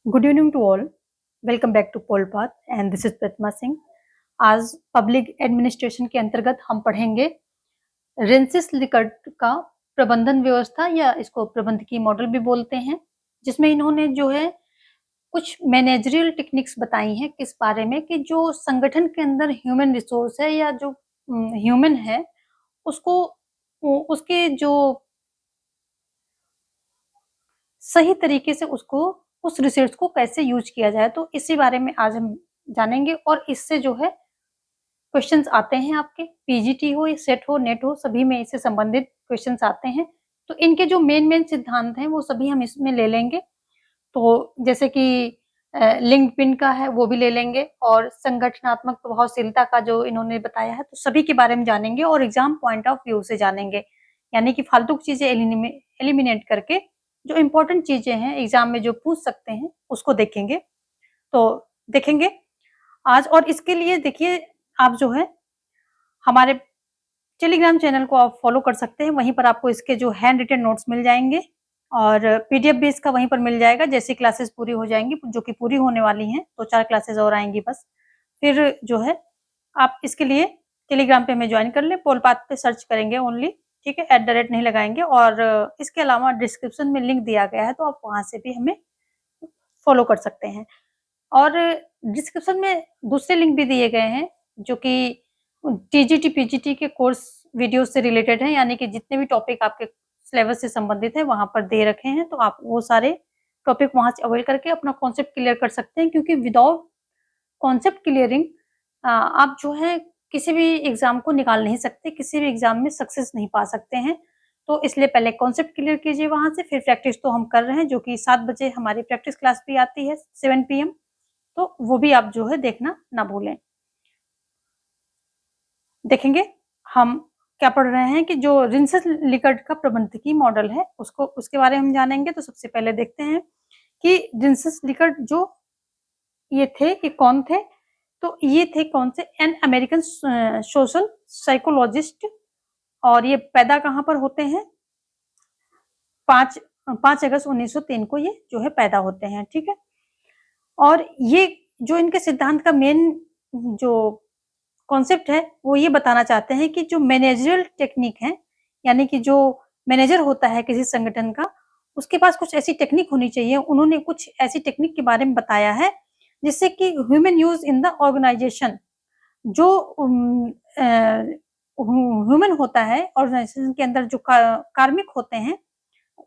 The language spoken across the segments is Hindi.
Good evening to all. Welcome back to Polpath and this is Pratima Singh. आज पब्लिक एडमिनिस्ट्रेशन के अंतर्गत हम पढ़ेंगे रेंसिस लिकर्ट का प्रबंधन व्यवस्था या इसको प्रबंधकीय मॉडल भी बोलते हैं, जिसमें इन्होंने जो है कुछ मैनेजरियल टेक्निक्स बताई हैं किस बारे में कि जो संगठन के अंदर ह्यूमन रिसोर्स है या जो ह्यूमन है उसको उसके जो सही तरीके से उसको उस रिसोर्स को कैसे यूज किया जाए, तो इसी बारे में आज हम जानेंगे। और इससे जो है क्वेश्चंस आते हैं आपके पीजीटी हो या सेट हो नेट हो, सभी में इससे संबंधित क्वेश्चंस आते हैं। तो इनके जो मेन सिद्धांत हैं वो सभी हम इसमें ले लेंगे। तो जैसे कि लिंक्डइन का है वो भी ले लेंगे, और संगठनात्मक प्रभावशीलता का जो इन्होंने बताया है तो सभी के बारे में जानेंगे और एग्जाम पॉइंट ऑफ व्यू से जानेंगे, यानी कि फालतू की चीजें एलिमिनेट करके जो इम्पोर्टेंट चीजें हैं एग्जाम में जो पूछ सकते हैं उसको देखेंगे। तो देखेंगे आज। और इसके लिए देखिए आप जो है हमारे टेलीग्राम चैनल को आप फॉलो कर सकते हैं, वहीं पर आपको इसके जो हैंड रिटन नोट्स मिल जाएंगे और पीडीएफ भी इसका वहीं पर मिल जाएगा। जैसे क्लासेस पूरी हो जाएंगी, जो कि पूरी होने वाली हैं, तो 4 क्लासेस और आएंगी बस, फिर जो है आप इसके लिए टेलीग्राम पे हमें ज्वाइन कर लें। पोलपाथ पे सर्च करेंगे ओनली, ठीक है, @ नहीं लगाएंगे। और इसके अलावा डिस्क्रिप्शन में लिंक दिया गया है, तो आप वहां से भी हमें फॉलो कर सकते हैं। और डिस्क्रिप्शन में दूसरे लिंक भी दिए गए हैं जो कि टीजीटी पीजीटी के कोर्स वीडियो से रिलेटेड है, यानी कि जितने भी टॉपिक आपके सिलेबस से संबंधित है वहां पर दे रखे हैं, तो आप वो सारे टॉपिक वहां से अवेल करके अपना कॉन्सेप्ट क्लियर कर सकते हैं। क्योंकि विदाउट कॉन्सेप्ट क्लियरिंग आप जो है किसी भी एग्जाम को निकाल नहीं सकते, किसी भी एग्जाम में सक्सेस नहीं पा सकते हैं। तो इसलिए पहले कॉन्सेप्ट क्लियर कीजिए वहां से, फिर प्रैक्टिस तो हम कर रहे हैं, जो कि 7 बजे हमारी प्रैक्टिस क्लास भी आती है 7 PM, तो वो भी आप जो है देखना ना भूलें। देखेंगे हम क्या पढ़ रहे हैं कि जो रेंसिस लिकर्ट का प्रबंधकीय मॉडल है उसको उसके बारे में हम जानेंगे। तो सबसे पहले देखते हैं कि रेंसिस लिकर्ट जो ये थे कि कौन थे। तो ये थे कौन से, एन अमेरिकन सोशल साइकोलॉजिस्ट, और ये पैदा कहाँ पर होते हैं, 5 अगस्त 1903 को ये जो है पैदा होते हैं, ठीक है। और ये जो इनके सिद्धांत का मेन जो कॉन्सेप्ट है वो ये बताना चाहते हैं कि जो मैनेजरियल टेक्निक है, यानी कि जो मैनेजर होता है किसी संगठन का, उसके पास कुछ ऐसी टेक्निक होनी चाहिए। उन्होंने कुछ ऐसी टेक्निक के बारे में बताया है जिससे कि human use in the organisation, जो ह्यूमन होता है ऑर्गेनाइजेशन के अंदर जो कार्मिक होते हैं,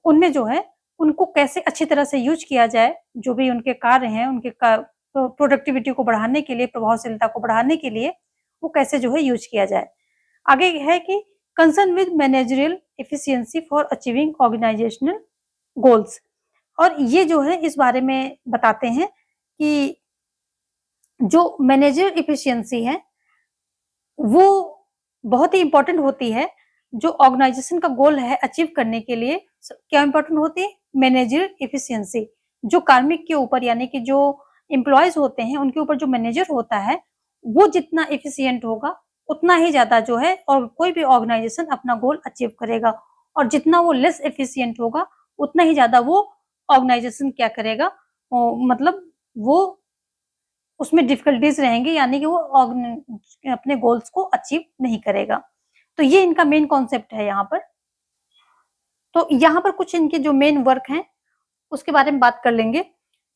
उनमें जो है उनको कैसे अच्छी तरह से यूज किया जाए, जो भी उनके कार्य हैं उनके प्रोडक्टिविटी को बढ़ाने के लिए, प्रभावशीलता को बढ़ाने के लिए वो कैसे जो है यूज किया जाए। आगे है कि concern with managerial efficiency for achieving organisational goals, और ये जो है इस बारे में बताते हैं कि जो मैनेजरियल एफिशिएंसी है वो बहुत ही इंपॉर्टेंट होती है। जो ऑर्गेनाइजेशन का गोल है अचीव करने के लिए क्या इंपॉर्टेंट होती है, मैनेजरियल एफिशिएंसी। जो कार्मिक के ऊपर, यानी कि जो एम्प्लॉयज होते हैं उनके ऊपर जो मैनेजर होता है वो जितना एफिशिएंट होगा उतना ही ज्यादा जो है और कोई भी ऑर्गेनाइजेशन अपना गोल अचीव करेगा। और जितना वो लेस एफिशिएंट होगा उतना ही ज्यादा वो ऑर्गेनाइजेशन क्या करेगा, मतलब वो उसमें डिफिकल्टीज रहेंगी, यानी कि वो अपने गोल्स को अचीव नहीं करेगा। तो ये इनका मेन कॉन्सेप्ट है यहाँ पर। तो यहाँ पर कुछ इनके जो मेन वर्क हैं उसके बारे में बात कर लेंगे।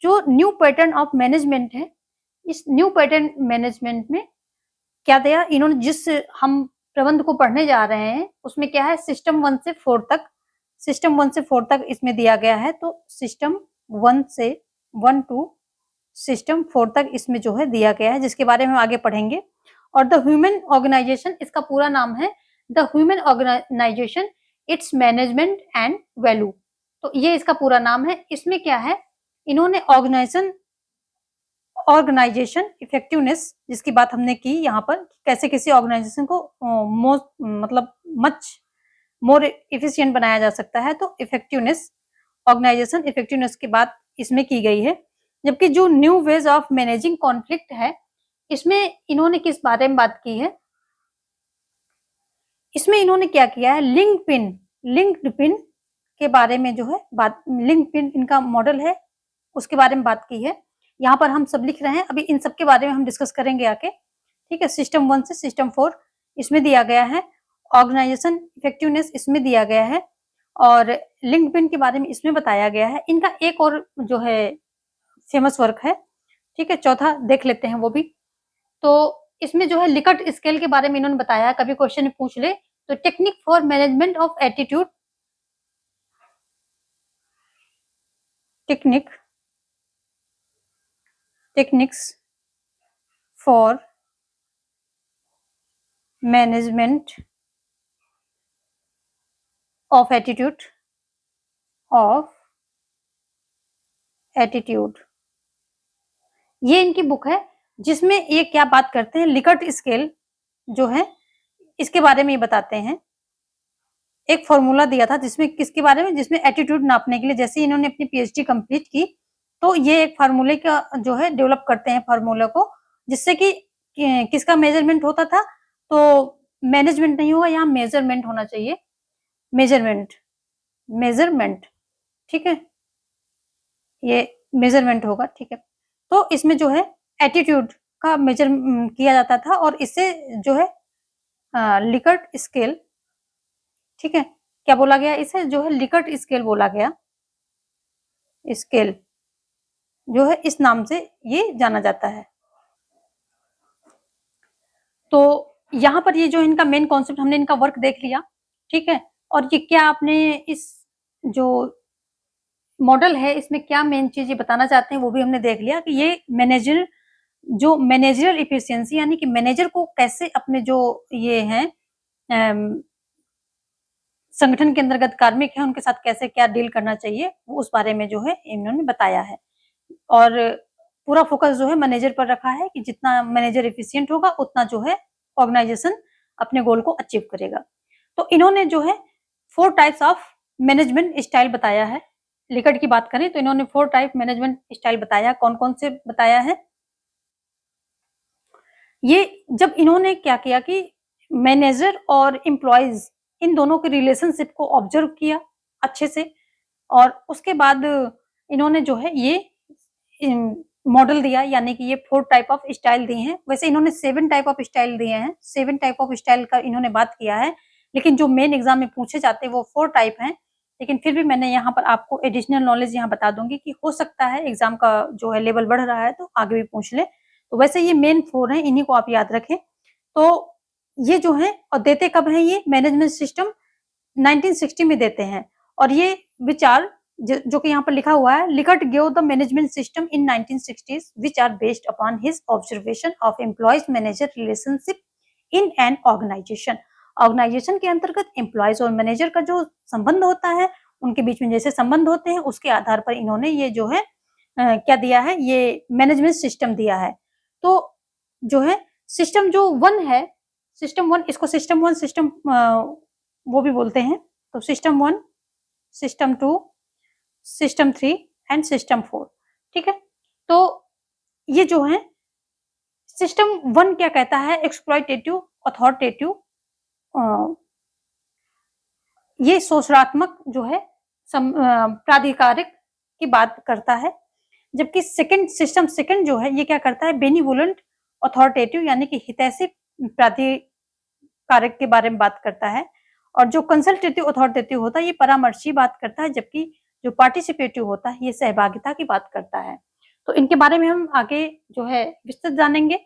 जो न्यू पैटर्न ऑफ मैनेजमेंट है, इस न्यू पैटर्न मैनेजमेंट में क्या दिया इन्होंने, जिस हम प्रबंध को पढ़ने जा रहे हैं उसमें क्या है, सिस्टम 1 से 4 तक, सिस्टम 1 से 4 तक इसमें दिया गया है। तो सिस्टम 1 से 1 टू सिस्टम 4 तक इसमें जो है दिया गया है, जिसके बारे में हम आगे पढ़ेंगे। और द ह्यूमन ऑर्गेनाइजेशन, इसका पूरा नाम है the human organisation, its management and value. तो ये इसका पूरा नाम है। इसमें क्या है, इन्होंने ऑर्गेनाइजेशन इफेक्टिवनेस, जिसकी बात हमने की यहाँ पर, कैसे किसी ऑर्गेनाइजेशन को मतलब मच मोर इफिशिएंट बनाया जा सकता है। तो इफेक्टिवनेस, ऑर्गेनाइजेशन इफेक्टिवनेस की बात इसमें की गई है। जबकि जो new ways of managing conflict है, इसमें इन्होंने किस बारे में बात की है, इसमें इन्होंने क्या किया है, लिंक्डइन के बारे में जो है बात, लिंक्डइन इनका मॉडल है उसके बारे में बात की है। यहाँ पर हम सब लिख रहे हैं, अभी इन सब के बारे में हम डिस्कस करेंगे आगे। ठीक है, सिस्टम 1 से सिस्टम 4 इसमें दिया गया है, ऑर्गेनाइजेशन इफेक्टिवनेस इसमें दिया गया है और लिंक्डइन के बारे में इसमें बताया गया है। इनका एक और जो है फेमस वर्क है, ठीक है, चौथा देख लेते हैं वो भी। तो इसमें जो है लिकर्ट स्केल के बारे में इन्होंने बताया है, कभी क्वेश्चन पूछ ले तो technique for management of attitude, techniques for management of attitude ये इनकी बुक है, जिसमें ये क्या बात करते हैं, लिकर्ट स्केल जो है इसके बारे में ये बताते हैं। एक फॉर्मूला दिया था जिसमें किसके बारे में, जिसमें एटीट्यूड नापने के लिए, जैसे इन्होंने अपनी पीएचडी कंप्लीट की तो ये एक फार्मूले का जो है डेवलप करते हैं फार्मूले को, जिससे कि किसका मेजरमेंट होता था, तो मैनेजमेंट नहीं होगा, यहाँ मेजरमेंट होना चाहिए, मेजरमेंट, ठीक है, ये मेजरमेंट होगा, ठीक है। तो इसमें जो है एटीट्यूड का मेजर किया जाता था और इससे जो है लिकर्ट स्केल, ठीक है, क्या बोला गया इसे, जो है लिकर्ट स्केल बोला गया, स्केल जो है इस नाम से ये जाना जाता है। तो यहाँ पर ये जो इनका मेन कॉन्सेप्ट, हमने इनका वर्क देख लिया, ठीक है, और ये क्या आपने इस जो मॉडल है इसमें क्या मेन चीज ये बताना चाहते हैं वो भी हमने देख लिया कि ये मैनेजरल इफिशियंसी, यानी कि मैनेजर को कैसे अपने जो ये हैं संगठन के अंतर्गत कार्मिक है उनके साथ कैसे क्या डील करना चाहिए, वो उस बारे में जो है इन्होंने बताया है। और पूरा फोकस जो है मैनेजर पर रखा है कि जितना मैनेजर एफिशिएंट होगा उतना जो है ऑर्गेनाइजेशन अपने गोल को अचीव करेगा। तो इन्होंने जो है 4 टाइप्स ऑफ मैनेजमेंट स्टाइल बताया है। लिकर्ट की बात करें तो इन्होंने 4 टाइप मैनेजमेंट स्टाइल बताया, कौन कौन से बताया है। ये जब इन्होंने क्या किया कि मैनेजर और एम्प्लॉइज इन दोनों के रिलेशनशिप को ऑब्जर्व किया अच्छे से, और उसके बाद इन्होंने जो है ये मॉडल दिया, यानी कि ये 4 टाइप ऑफ स्टाइल दिए हैं। वैसे इन्होंने 7 टाइप ऑफ स्टाइल दिए हैं, 7 टाइप ऑफ स्टाइल का इन्होंने बात किया है, लेकिन जो मेन एग्जाम में पूछे जाते हैं वो 4 टाइप हैं। लेकिन फिर भी मैंने यहाँ पर आपको एडिशनल नॉलेज यहाँ बता दूंगी कि हो सकता है एग्जाम का जो है लेवल बढ़ रहा है तो आगे भी पूछ ले। तो वैसे ये मेन 4 हैं, इन्हीं को आप याद रखें। तो ये जो है, और देते कब है ये मैनेजमेंट सिस्टम 1960 में देते हैं, और ये विचार जो कि यहाँ पर लिखा हुआ है, Likert give the management system in 1960s which are based upon his observation of employees manager relationship in an organisation. Organisation के अंतर्गत एम्प्लॉयज और मैनेजर का जो संबंध होता है, उनके बीच में जैसे संबंध होते हैं, उसके आधार पर इन्होंने ये जो है क्या दिया है, ये मैनेजमेंट सिस्टम दिया है। तो जो है सिस्टम जो 1 है, सिस्टम 1, इसको सिस्टम 1 सिस्टम वो भी बोलते हैं। तो system 1, system 2, system 3 and system 4, ठीक है। तो ये जो है सिस्टम 1 क्या कहता है, एक्सप्लॉइटेटिव अथॉरिटेटिव, ये शोषणात्मक जो है प्राधिकारिक की बात करता है। जबकि सिस्टम सेकंड जो है ये क्या करता है, बेनिवोलेंट अथॉरिटेटिव, यानी कि हितैषी प्राधिकारक के बारे में बात करता है। और जो कंसल्टेटिव अथॉरिटेटिव होता है ये परामर्शी बात करता है, जबकि जो पार्टिसिपेटिव होता है ये सहभागिता की बात करता है। तो इनके बारे में हम आगे जो है विस्तृत जानेंगे,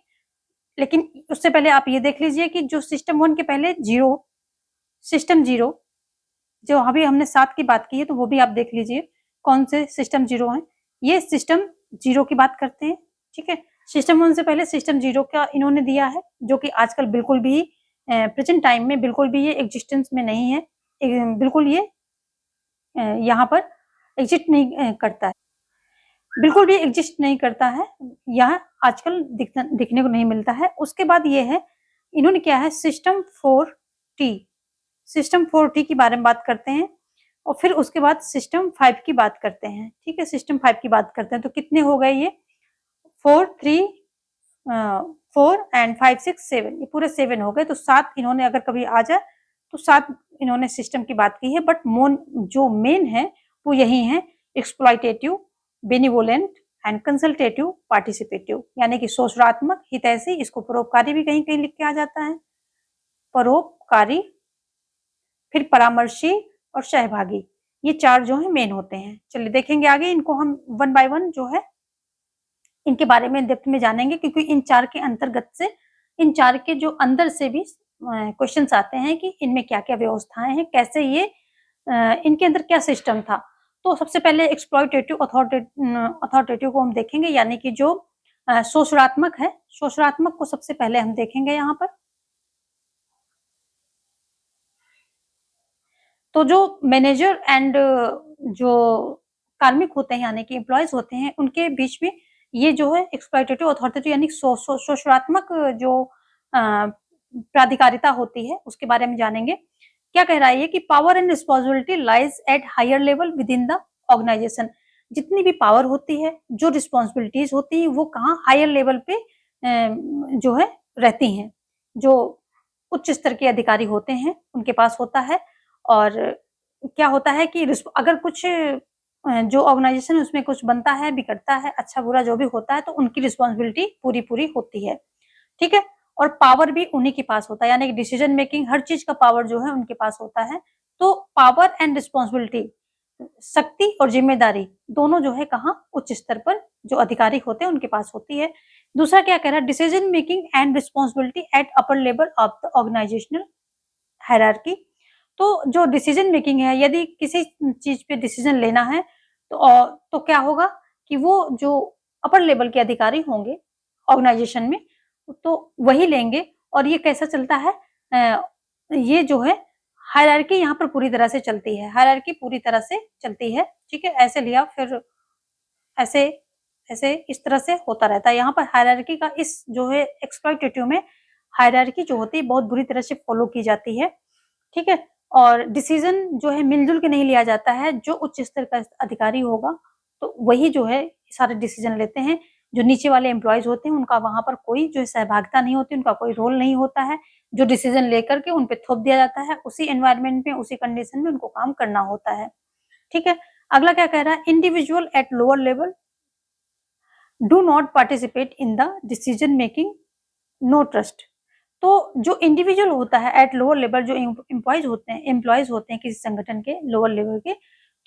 लेकिन उससे पहले आप ये देख लीजिए कि जो सिस्टम 1 के पहले सिस्टम 0, जो अभी हमने 7 की बात की है तो वो भी आप देख लीजिए कौन से सिस्टम 0 हैं। ये सिस्टम 0 की बात करते हैं, ठीक है। सिस्टम 1 से पहले सिस्टम 0 का इन्होंने दिया है, जो कि आजकल बिल्कुल भी प्रेजेंट टाइम में बिल्कुल भी ये एग्जिस्टेंस में नहीं है, बिल्कुल ये यहाँ पर एग्जिस्ट नहीं करता है, बिल्कुल भी एग्जिस्ट नहीं करता है, यह आजकल दिखने को नहीं मिलता है। उसके बाद ये है, इन्होंने क्या है, सिस्टम 4T के बारे में बात करते हैं, और फिर उसके बाद सिस्टम 5 की बात करते हैं, ठीक है। सिस्टम 5 की बात करते हैं तो कितने हो गए ये, 4 एंड 5 6 7, ये पूरे 7 हो गए। तो 7 इन्होंने अगर कभी आ जाए तो 7 इन्होंने सिस्टम की बात की है, बट जो मेन है वो यही है, exploitative benevolent and consultative participative, यानी कि शोषणात्मक, हितैषी, इसको परोपकारी भी कहीं कहीं लिख के आ जाता है, परोपकारी, फिर परामर्शी और सहभागी। ये 4 जो है मेन होते हैं। चलिए देखेंगे आगे, इनको हम वन बाय वन जो है इनके बारे में डेप्थ में जानेंगे, क्योंकि इन 4 के अंतर्गत से, इन 4 के जो अंदर से भी क्वेश्चंस आते हैं कि इनमें क्या-क्या व्यवस्थाएं हैं, कैसे ये इनके अंदर क्या सिस्टम था। तो सबसे पहले एक्सप्लॉइटेटिव अथॉरिटेटिव को हम देखेंगे, यानी कि जो शोषणात्मक है, शोषणात्मक को सबसे पहले हम देखेंगे यहाँ पर। तो जो मैनेजर एंड जो कार्मिक होते हैं, यानी कि एम्प्लॉयज होते हैं, उनके बीच में ये जो है एक्सप्लॉइटेटिव अथॉरिटी यानी शोषणात्मक जो प्राधिकारिता होती है, उसके बारे में जानेंगे। क्या कह रहा है ये कि power and responsibility lies at higher level within the organisation. जितनी भी पावर होती है, जो रिस्पॉन्सिबिलिटीज होती है, वो कहाँ हायर लेवल पे जो है रहती हैं, जो उच्च स्तर के अधिकारी होते हैं उनके पास होता है। और क्या होता है कि अगर कुछ जो ऑर्गेनाइजेशन है उसमें कुछ बनता है, बिगड़ता है, अच्छा बुरा जो भी होता है, तो उनकी रिस्पॉन्सिबिलिटी पूरी-पूरी होती है, ठीक है? और पावर भी उन्हीं के पास होता है, यानी कि डिसीजन मेकिंग, हर चीज का पावर जो है उनके पास होता है। तो पावर एंड रिस्पॉन्सिबिलिटी, शक्ति और जिम्मेदारी दोनों जो है कहाँ, उच्च स्तर पर जो अधिकारी होते हैं उनके पास होती है। दूसरा क्या कह रहा है, decision making and responsibility at upper level of the organisational hierarchy. तो जो डिसीजन मेकिंग है, यदि किसी चीज पे डिसीजन लेना है तो क्या होगा कि वो जो अपर लेवल के अधिकारी होंगे ऑर्गेनाइजेशन में, तो वही लेंगे। और ये कैसा चलता है, ये जो है हायरार्की यहाँ पर पूरी तरह से चलती है, हायरार्की पूरी तरह से चलती है, ठीक है? ऐसे लिया, फिर ऐसे ऐसे इस तरह से होता रहता है। यहाँ पर हायरार्की का इस जो है एक्सप्लॉइटेटिव में हायरार्की जो होती है बहुत बुरी तरह से फॉलो की जाती है, ठीक है? और डिसीजन जो है मिलजुल के नहीं लिया जाता है, जो उच्च स्तर का अधिकारी होगा तो वही जो है सारे डिसीजन लेते हैं। जो नीचे वाले एम्प्लॉयज होते हैं उनका वहां पर कोई जो है सहभागिता नहीं होती, उनका कोई रोल नहीं होता है। जो डिसीजन लेकर के उन पे थोप दिया जाता है, उसी एनवायरनमेंट में, उसी कंडीशन में उनको काम करना होता है, ठीक है? अगला क्या कह रहा है, individual at lower level do not participate in the decision making, no trust. तो जो इंडिविजुअल होता है एट लोअर लेवल, जो एम्प्लॉयज होते हैं किसी संगठन के लोअर लेवल के,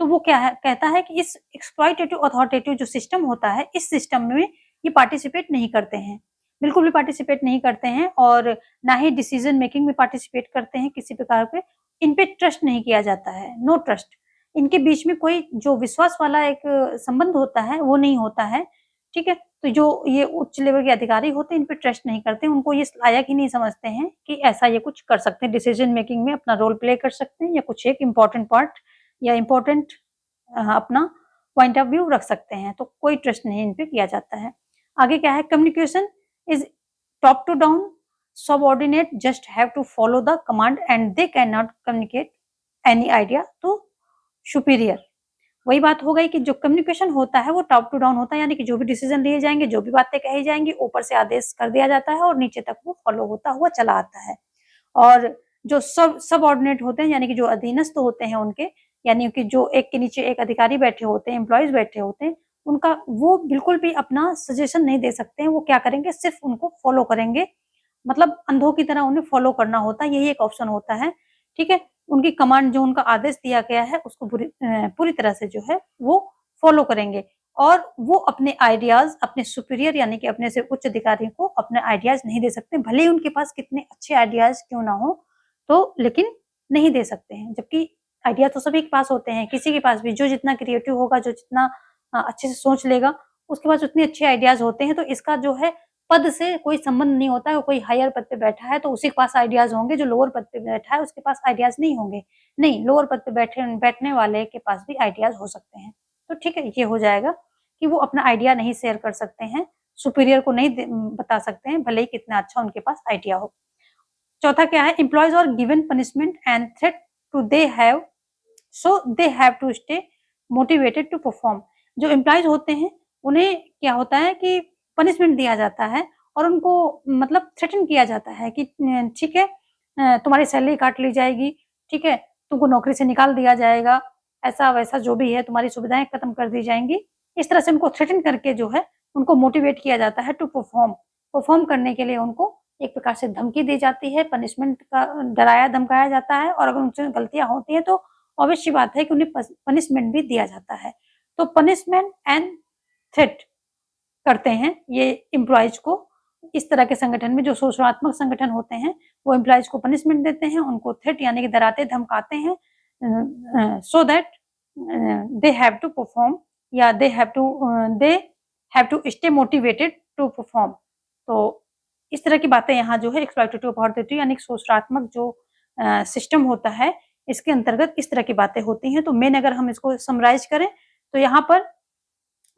तो वो क्या है, कहता है कि इस एक्सप्लॉइटेटिव अथॉरिटेटिव जो सिस्टम होता है, इस सिस्टम में ये पार्टिसिपेट नहीं करते हैं, बिल्कुल भी पार्टिसिपेट नहीं करते हैं, और ना ही डिसीजन मेकिंग में पार्टिसिपेट करते हैं किसी प्रकार पे। इन पे ट्रस्ट नहीं किया जाता है, नो ट्रस्ट। इनके बीच में कोई जो विश्वास वाला एक संबंध होता है वो नहीं होता है, ठीक है? तो जो ये उच्च लेवल के अधिकारी होते हैं इन पे ट्रस्ट नहीं करते, उनको ये लायक ही नहीं समझते हैं कि ऐसा ये कुछ कर सकते हैं, डिसीजन मेकिंग में अपना रोल प्ले कर सकते हैं, या कुछ एक इम्पोर्टेंट पार्ट या इम्पोर्टेंट अपना पॉइंट ऑफ व्यू रख सकते हैं। तो कोई ट्रस्ट नहीं इन पे किया जाता है। आगे क्या है, communication is top to down, subordinate just have to follow the command and they can not communicate any idea to superior. वही बात हो गई कि जो कम्युनिकेशन होता है वो टॉप टू डाउन होता है, यानी कि जो भी डिसीजन लिए जाएंगे, जो भी बातें कही जाएंगी, ऊपर से आदेश कर दिया जाता है और नीचे तक वो फॉलो होता हुआ चला आता है। और जो सबऑर्डिनेट होते हैं, यानी कि जो अधीनस्थ होते हैं उनके, यानी कि जो एक के नीचे एक अधिकारी बैठे होते हैं, एम्प्लॉयज बैठे होते हैं, उनका वो बिल्कुल भी अपना सजेशन नहीं दे सकते हैं। वो क्या करेंगे, सिर्फ उनको फॉलो करेंगे, मतलब अंधों की तरह उन्हें फॉलो करना होता है, यही एक ऑप्शन होता है, ठीक है? उनकी कमांड, जो उनका आदेश दिया गया है, उसको पूरी तरह से जो है वो फॉलो करेंगे। और वो अपने आइडियाज अपने सुपीरियर यानी कि अपने से उच्च अधिकारी को अपने आइडियाज नहीं दे सकते, भले ही उनके पास कितने अच्छे आइडियाज क्यों ना हो, तो लेकिन नहीं दे सकते हैं। जबकि आइडिया तो सभी के पास होते हैं, किसी के पास भी, जो जितना क्रिएटिव होगा, जो जितना अच्छे से सोच लेगा, उसके पास उतने अच्छे आइडियाज होते हैं। तो इसका जो है पद से कोई संबंध नहीं होता है। कोई हायर पद पे बैठा है तो उसी के पास आइडियाज होंगे, जो लोअर पद पे बैठा है उसके पास आइडियाज नहीं होंगे। नहीं, लोअर पद पे बैठने वाले के पास भी आइडियाज हो सकते हैं। तो ठीक है, ये हो जाएगा कि वो अपना आइडिया नहीं शेयर कर सकते हैं, सुपीरियर को नहीं बता सकते हैं, भले ही कितना अच्छा उनके पास आइडिया हो। चौथा क्या है, employees are given punishment and threat to they have to stay motivated to perform. जो एम्प्लॉयज होते हैं उन्हें क्या होता है कि पनिशमेंट दिया जाता है और उनको मतलब थ्रेटन किया जाता है कि ठीक है, तुम्हारी सैलरी काट ली जाएगी, ठीक है, तुमको नौकरी से निकाल दिया जाएगा, ऐसा वैसा जो भी है तुम्हारी सुविधाएं खत्म कर दी जाएंगी, इस तरह से उनको थ्रेटन करके जो है उनको मोटिवेट किया जाता है टू परफॉर्म करने के लिए उनको एक प्रकार से धमकी दी जाती है, पनिशमेंट का डराया धमकाया जाता है और अगर उनसे गलतियाँ होती हैं तो ऑब्वियस सी बात है कि उन्हें पनिशमेंट भी दिया जाता है। तो पनिशमेंट एंड थ्रेट करते हैं ये एम्प्लॉइज को। इस तरह के संगठन में जो शोषणात्मक संगठन होते हैं वो एम्प्लॉइज को पनिशमेंट देते हैं, उनको थ्रेट यानी कि डराते धमकाते हैं so that they have to perform या they have to stay motivated to perform. तो इस तरह की बातें यहाँ जो है एक्सप्लॉइटेटिव अथॉरिटेटिव यानी शोषणात्मक जो सिस्टम होता है इसके अंतर्गत इस तरह की बातें होती हैं। तो मेन अगर हम इसको समराइज करें तो यहाँ पर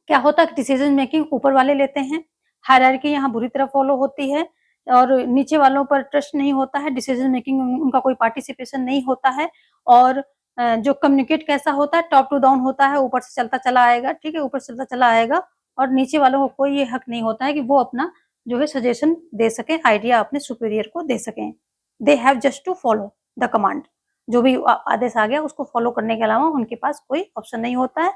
क्या होता है, डिसीजन मेकिंग ऊपर वाले लेते हैं, हायरार्की यहाँ बुरी तरह फॉलो होती है और नीचे वालों पर ट्रस्ट नहीं होता है, डिसीजन मेकिंग उनका कोई पार्टिसिपेशन नहीं होता है और जो कम्युनिकेट कैसा होता है, टॉप टू डाउन होता है, ऊपर से चलता चला आएगा, ठीक है, ऊपर से चलता चला आएगा और नीचे वालों को कोई ये हक नहीं होता है कि वो अपना जो है सजेशन दे सकें, आइडिया अपने सुपीरियर को दे सकें। They have just to follow the command, जो भी आदेश आ गया उसको फॉलो करने के अलावा उनके पास कोई ऑप्शन नहीं होता है।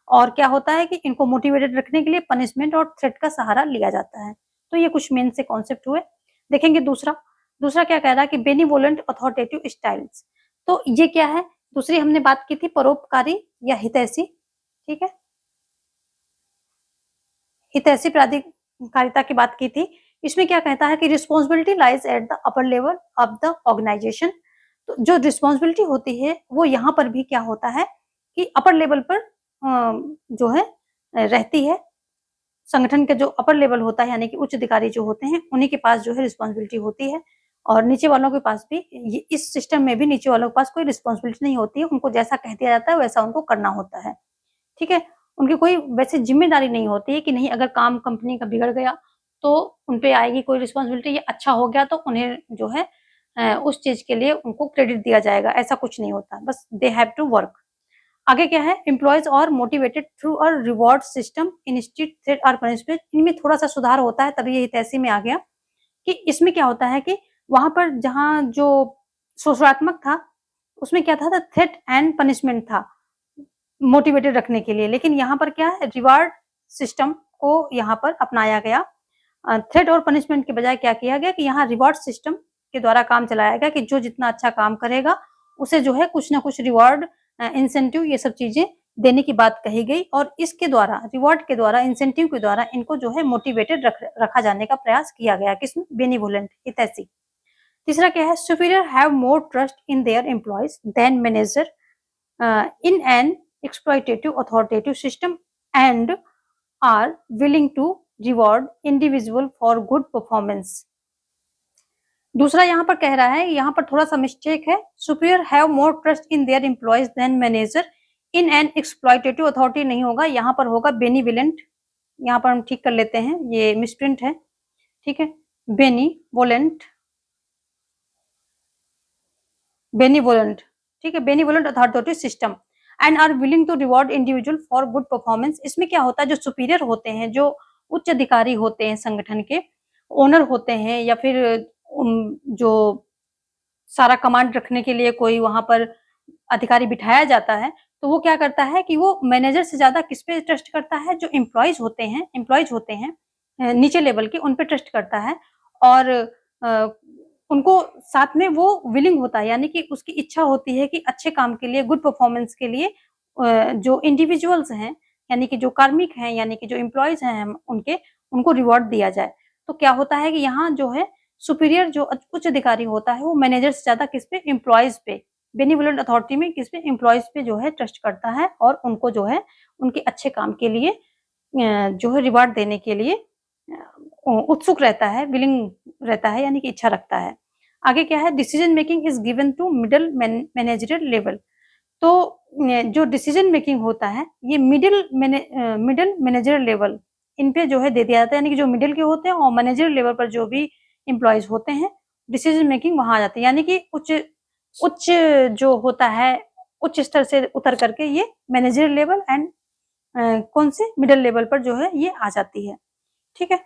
और क्या होता है कि इनको मोटिवेटेड रखने के लिए पनिशमेंट और थ्रेट का सहारा लिया जाता है। तो ये कुछ मेन से कॉन्सेप्ट हुए। देखेंगे दूसरा क्या कह रहा है कि बेनिवोलेंट अथॉरिटेटिव स्टाइल्स। तो ये क्या है, दूसरी हमने बात की थी परोपकारी या हितैषी, ठीक है, हितैषी प्राधिकारिता की बात की थी। इसमें क्या कहता है कि responsibility lies at the upper level of the organisation. तो जो रिस्पॉन्सिबिलिटी होती है वो यहाँ पर भी क्या होता है कि अपर लेवल पर जो है रहती है। संगठन के जो अपर लेवल होता है यानी कि उच्च अधिकारी जो होते हैं उन्हीं के पास जो है रिस्पॉन्सिबिलिटी होती है और नीचे वालों के पास भी इस सिस्टम में भी नीचे वालों के पास कोई रिस्पॉन्सिबिलिटी नहीं होती है, उनको जैसा कह दिया जाता है वैसा उनको करना होता है, ठीक है। उनकी कोई वैसे जिम्मेदारी नहीं होती है कि नहीं अगर काम कंपनी का बिगड़ गया तो उन पे आएगी कोई रिस्पॉन्सिबिलिटी, या अच्छा हो गया तो उन्हें जो है उस चीज के लिए उनको क्रेडिट दिया जाएगा, ऐसा कुछ नहीं होता, बस दे हैव टू वर्क। आगे क्या है, एम्प्लॉयज और motivated through a reward system institute threat और पनिशमेंट। इनमें थोड़ा सा सुधार होता है, तभी ये हितैषी में आ गया कि इसमें क्या होता है कि वहां पर जहां जो शोषणात्मक था उसमें क्या था, थ्रेट एंड पनिशमेंट था मोटिवेटेड रखने के लिए, लेकिन यहाँ पर क्या है, रिवार्ड सिस्टम को यहाँ पर अपनाया गया। थ्रेट और पनिशमेंट के बजाय क्या किया गया कि यहाँ रिवार्ड सिस्टम के द्वारा काम चलाया गया कि जो जितना अच्छा काम करेगा उसे जो है कुछ ना कुछ रिवार्ड, इंसेंटिव, ये सब चीजें देने की बात कही गई और इसके द्वारा, रिवॉर्ड के द्वारा, इंसेंटिव के द्वारा इनको जो है मोटिवेटेड रखा जाने का प्रयास किया गया। किसमें, बेनिवोलेंट, हितैषी। तीसरा क्या है, superior have more trust in their employees than manager in an exploitative authoritative system and are willing to reward individual for good performance. दूसरा यहाँ पर कह रहा है, यहाँ पर थोड़ा सा मिस्टेक है, superior have more trust in their employees than manager in an exploitative authority नहीं होगा, यहाँ पर होगा बेनिवोलेंट। यहाँ पर हम ठीक कर लेते हैं, ये मिसप्रिंट है, ठीक है, बेनिवोलेंट, ठीक है, benevolent authoritative system and are willing to reward individual for good performance. इसमें क्या होता है, जो सुपीरियर होते हैं, जो उच्च अधिकारी होते हैं, संगठन के ओनर होते हैं या फिर जो सारा कमांड रखने के लिए कोई वहां पर अधिकारी बिठाया जाता है, तो वो क्या करता है कि वो मैनेजर से ज्यादा किस पे ट्रस्ट करता है, जो एम्प्लॉयज होते हैं नीचे लेवल के, उन पे ट्रस्ट करता है और उनको साथ में वो विलिंग होता है, यानी कि उसकी इच्छा होती है कि अच्छे काम के लिए, गुड परफॉर्मेंस के लिए जो इंडिविजुअल्स हैं यानी कि जो कार्मिक हैं, यानी कि जो एम्प्लॉयज हैं उनको रिवॉर्ड दिया जाए। तो क्या होता है कि यहाँ जो है सुपीरियर जो उच्च अधिकारी होता है वो मैनेजर से ज्यादा किस पे, एम्प्लॉयज पे, बेनिवोलेंट अथॉरिटी में किस पे, एम्प्लॉयज पे जो है ट्रस्ट करता है और उनको जो है उनके अच्छे काम के लिए जो है रिवार्ड देने के लिए उत्सुक रहता है, विलिंग रहता है, यानी कि इच्छा रखता है। आगे क्या है, decision making is given to middle managerial level. तो जो डिसीजन मेकिंग होता है ये मिडिल मैनेजरियल लेवल इन पे जो है दे दिया जाता है, यानी कि जो मिडिल के होते हैं और मैनेजरियल लेवल पर जो भी एम्प्लॉयज होते हैं डिसीजन मेकिंग वहां आ जाती है, यानी कि उच्च जो होता है उच्च स्तर से उतर करके ये मैनेजरियल लेवल एंड कौन से मिडिल लेवल पर जो है ये आ जाती है, ठीक है।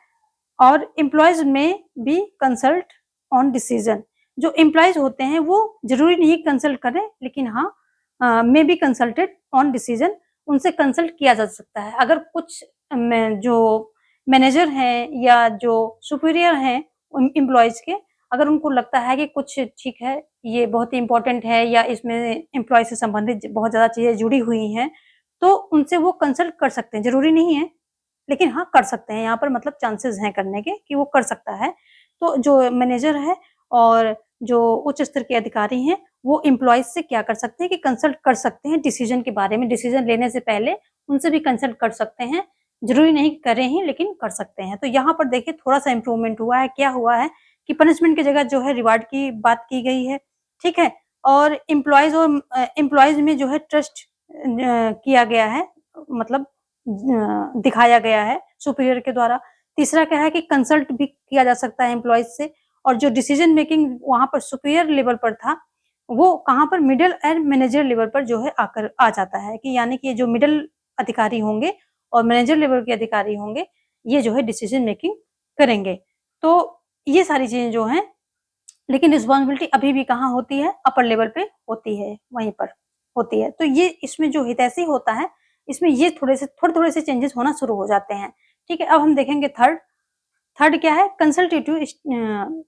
और एम्प्लॉयज में भी कंसल्ट ऑन डिसीजन, जो एम्प्लॉयज होते हैं वो जरूरी नहीं कंसल्ट करें, लेकिन हाँ may be consulted on decision, उनसे कंसल्ट किया जा सकता है। अगर कुछ जो मैनेजर हैं या जो सुपीरियर हैं उन एम्प्लॉइज़ के, अगर उनको लगता है कि कुछ ठीक है, ये बहुत ही इम्पोर्टेंट है या इसमें एम्प्लॉयी से संबंधित बहुत ज़्यादा चीज़ें जुड़ी हुई हैं, तो उनसे वो कंसल्ट कर सकते हैं। ज़रूरी नहीं है, लेकिन हाँ, कर सकते हैं। यहाँ पर मतलब चांसेस हैं करने के कि वो कर सकता है। तो जो मैनेजर है और जो उच्च स्तर के अधिकारी हैं, वो एम्प्लॉइज़ से क्या कर सकते हैं कि कंसल्ट कर सकते हैं डिसीज़न के बारे में। डिसीज़न लेने से पहले उनसे भी कंसल्ट कर सकते हैं। ज़रूरी नहीं करें ही, लेकिन कर सकते हैं। तो यहाँ पर देखिए थोड़ा-सा इम्प्रूवमेंट हुआ है। क्या हुआ है कि पनिशमेंट की जगह जो है रिवार्ड की बात की गई है, ठीक है? और एम्प्लॉइज़ में जो है ट्रस्ट किया गया है, मतलब दिखाया गया है सुपीरियर के द्वारा। तीसरा क्या है कि कंसल्ट भी किया जा सकता है एम्प्लॉइज़ से, और जो डिसीज़न मेकिंग वहाँ पर सुपीरियर लेवल पर था, वो कहाँ पर मिडल एंड मैनेजर लेवल पर जो है आकर आ जाता है कि यानी कि जो मिडल अधिकारी होंगे और मैनेजर लेवल के अधिकारी होंगे, ये जो है डिसीज़न मेकिंग करेंगे। तो ये सारी चीज़ें जो हैं, लेकिन रिस्पॉन्सिबिलिटी अभी भी कहाँ होती है? अपर लेवल पे होती है, वहीं पर होती है। तो ये इसमें जो हितैषी होता है, इसमें ये थोड़े-थोड़े से चेंजेस होना शुरू हो जाते हैं। ठीक है? अब हम देखेंगे थर्ड। थर्ड क्या है? कंसल्टेटिव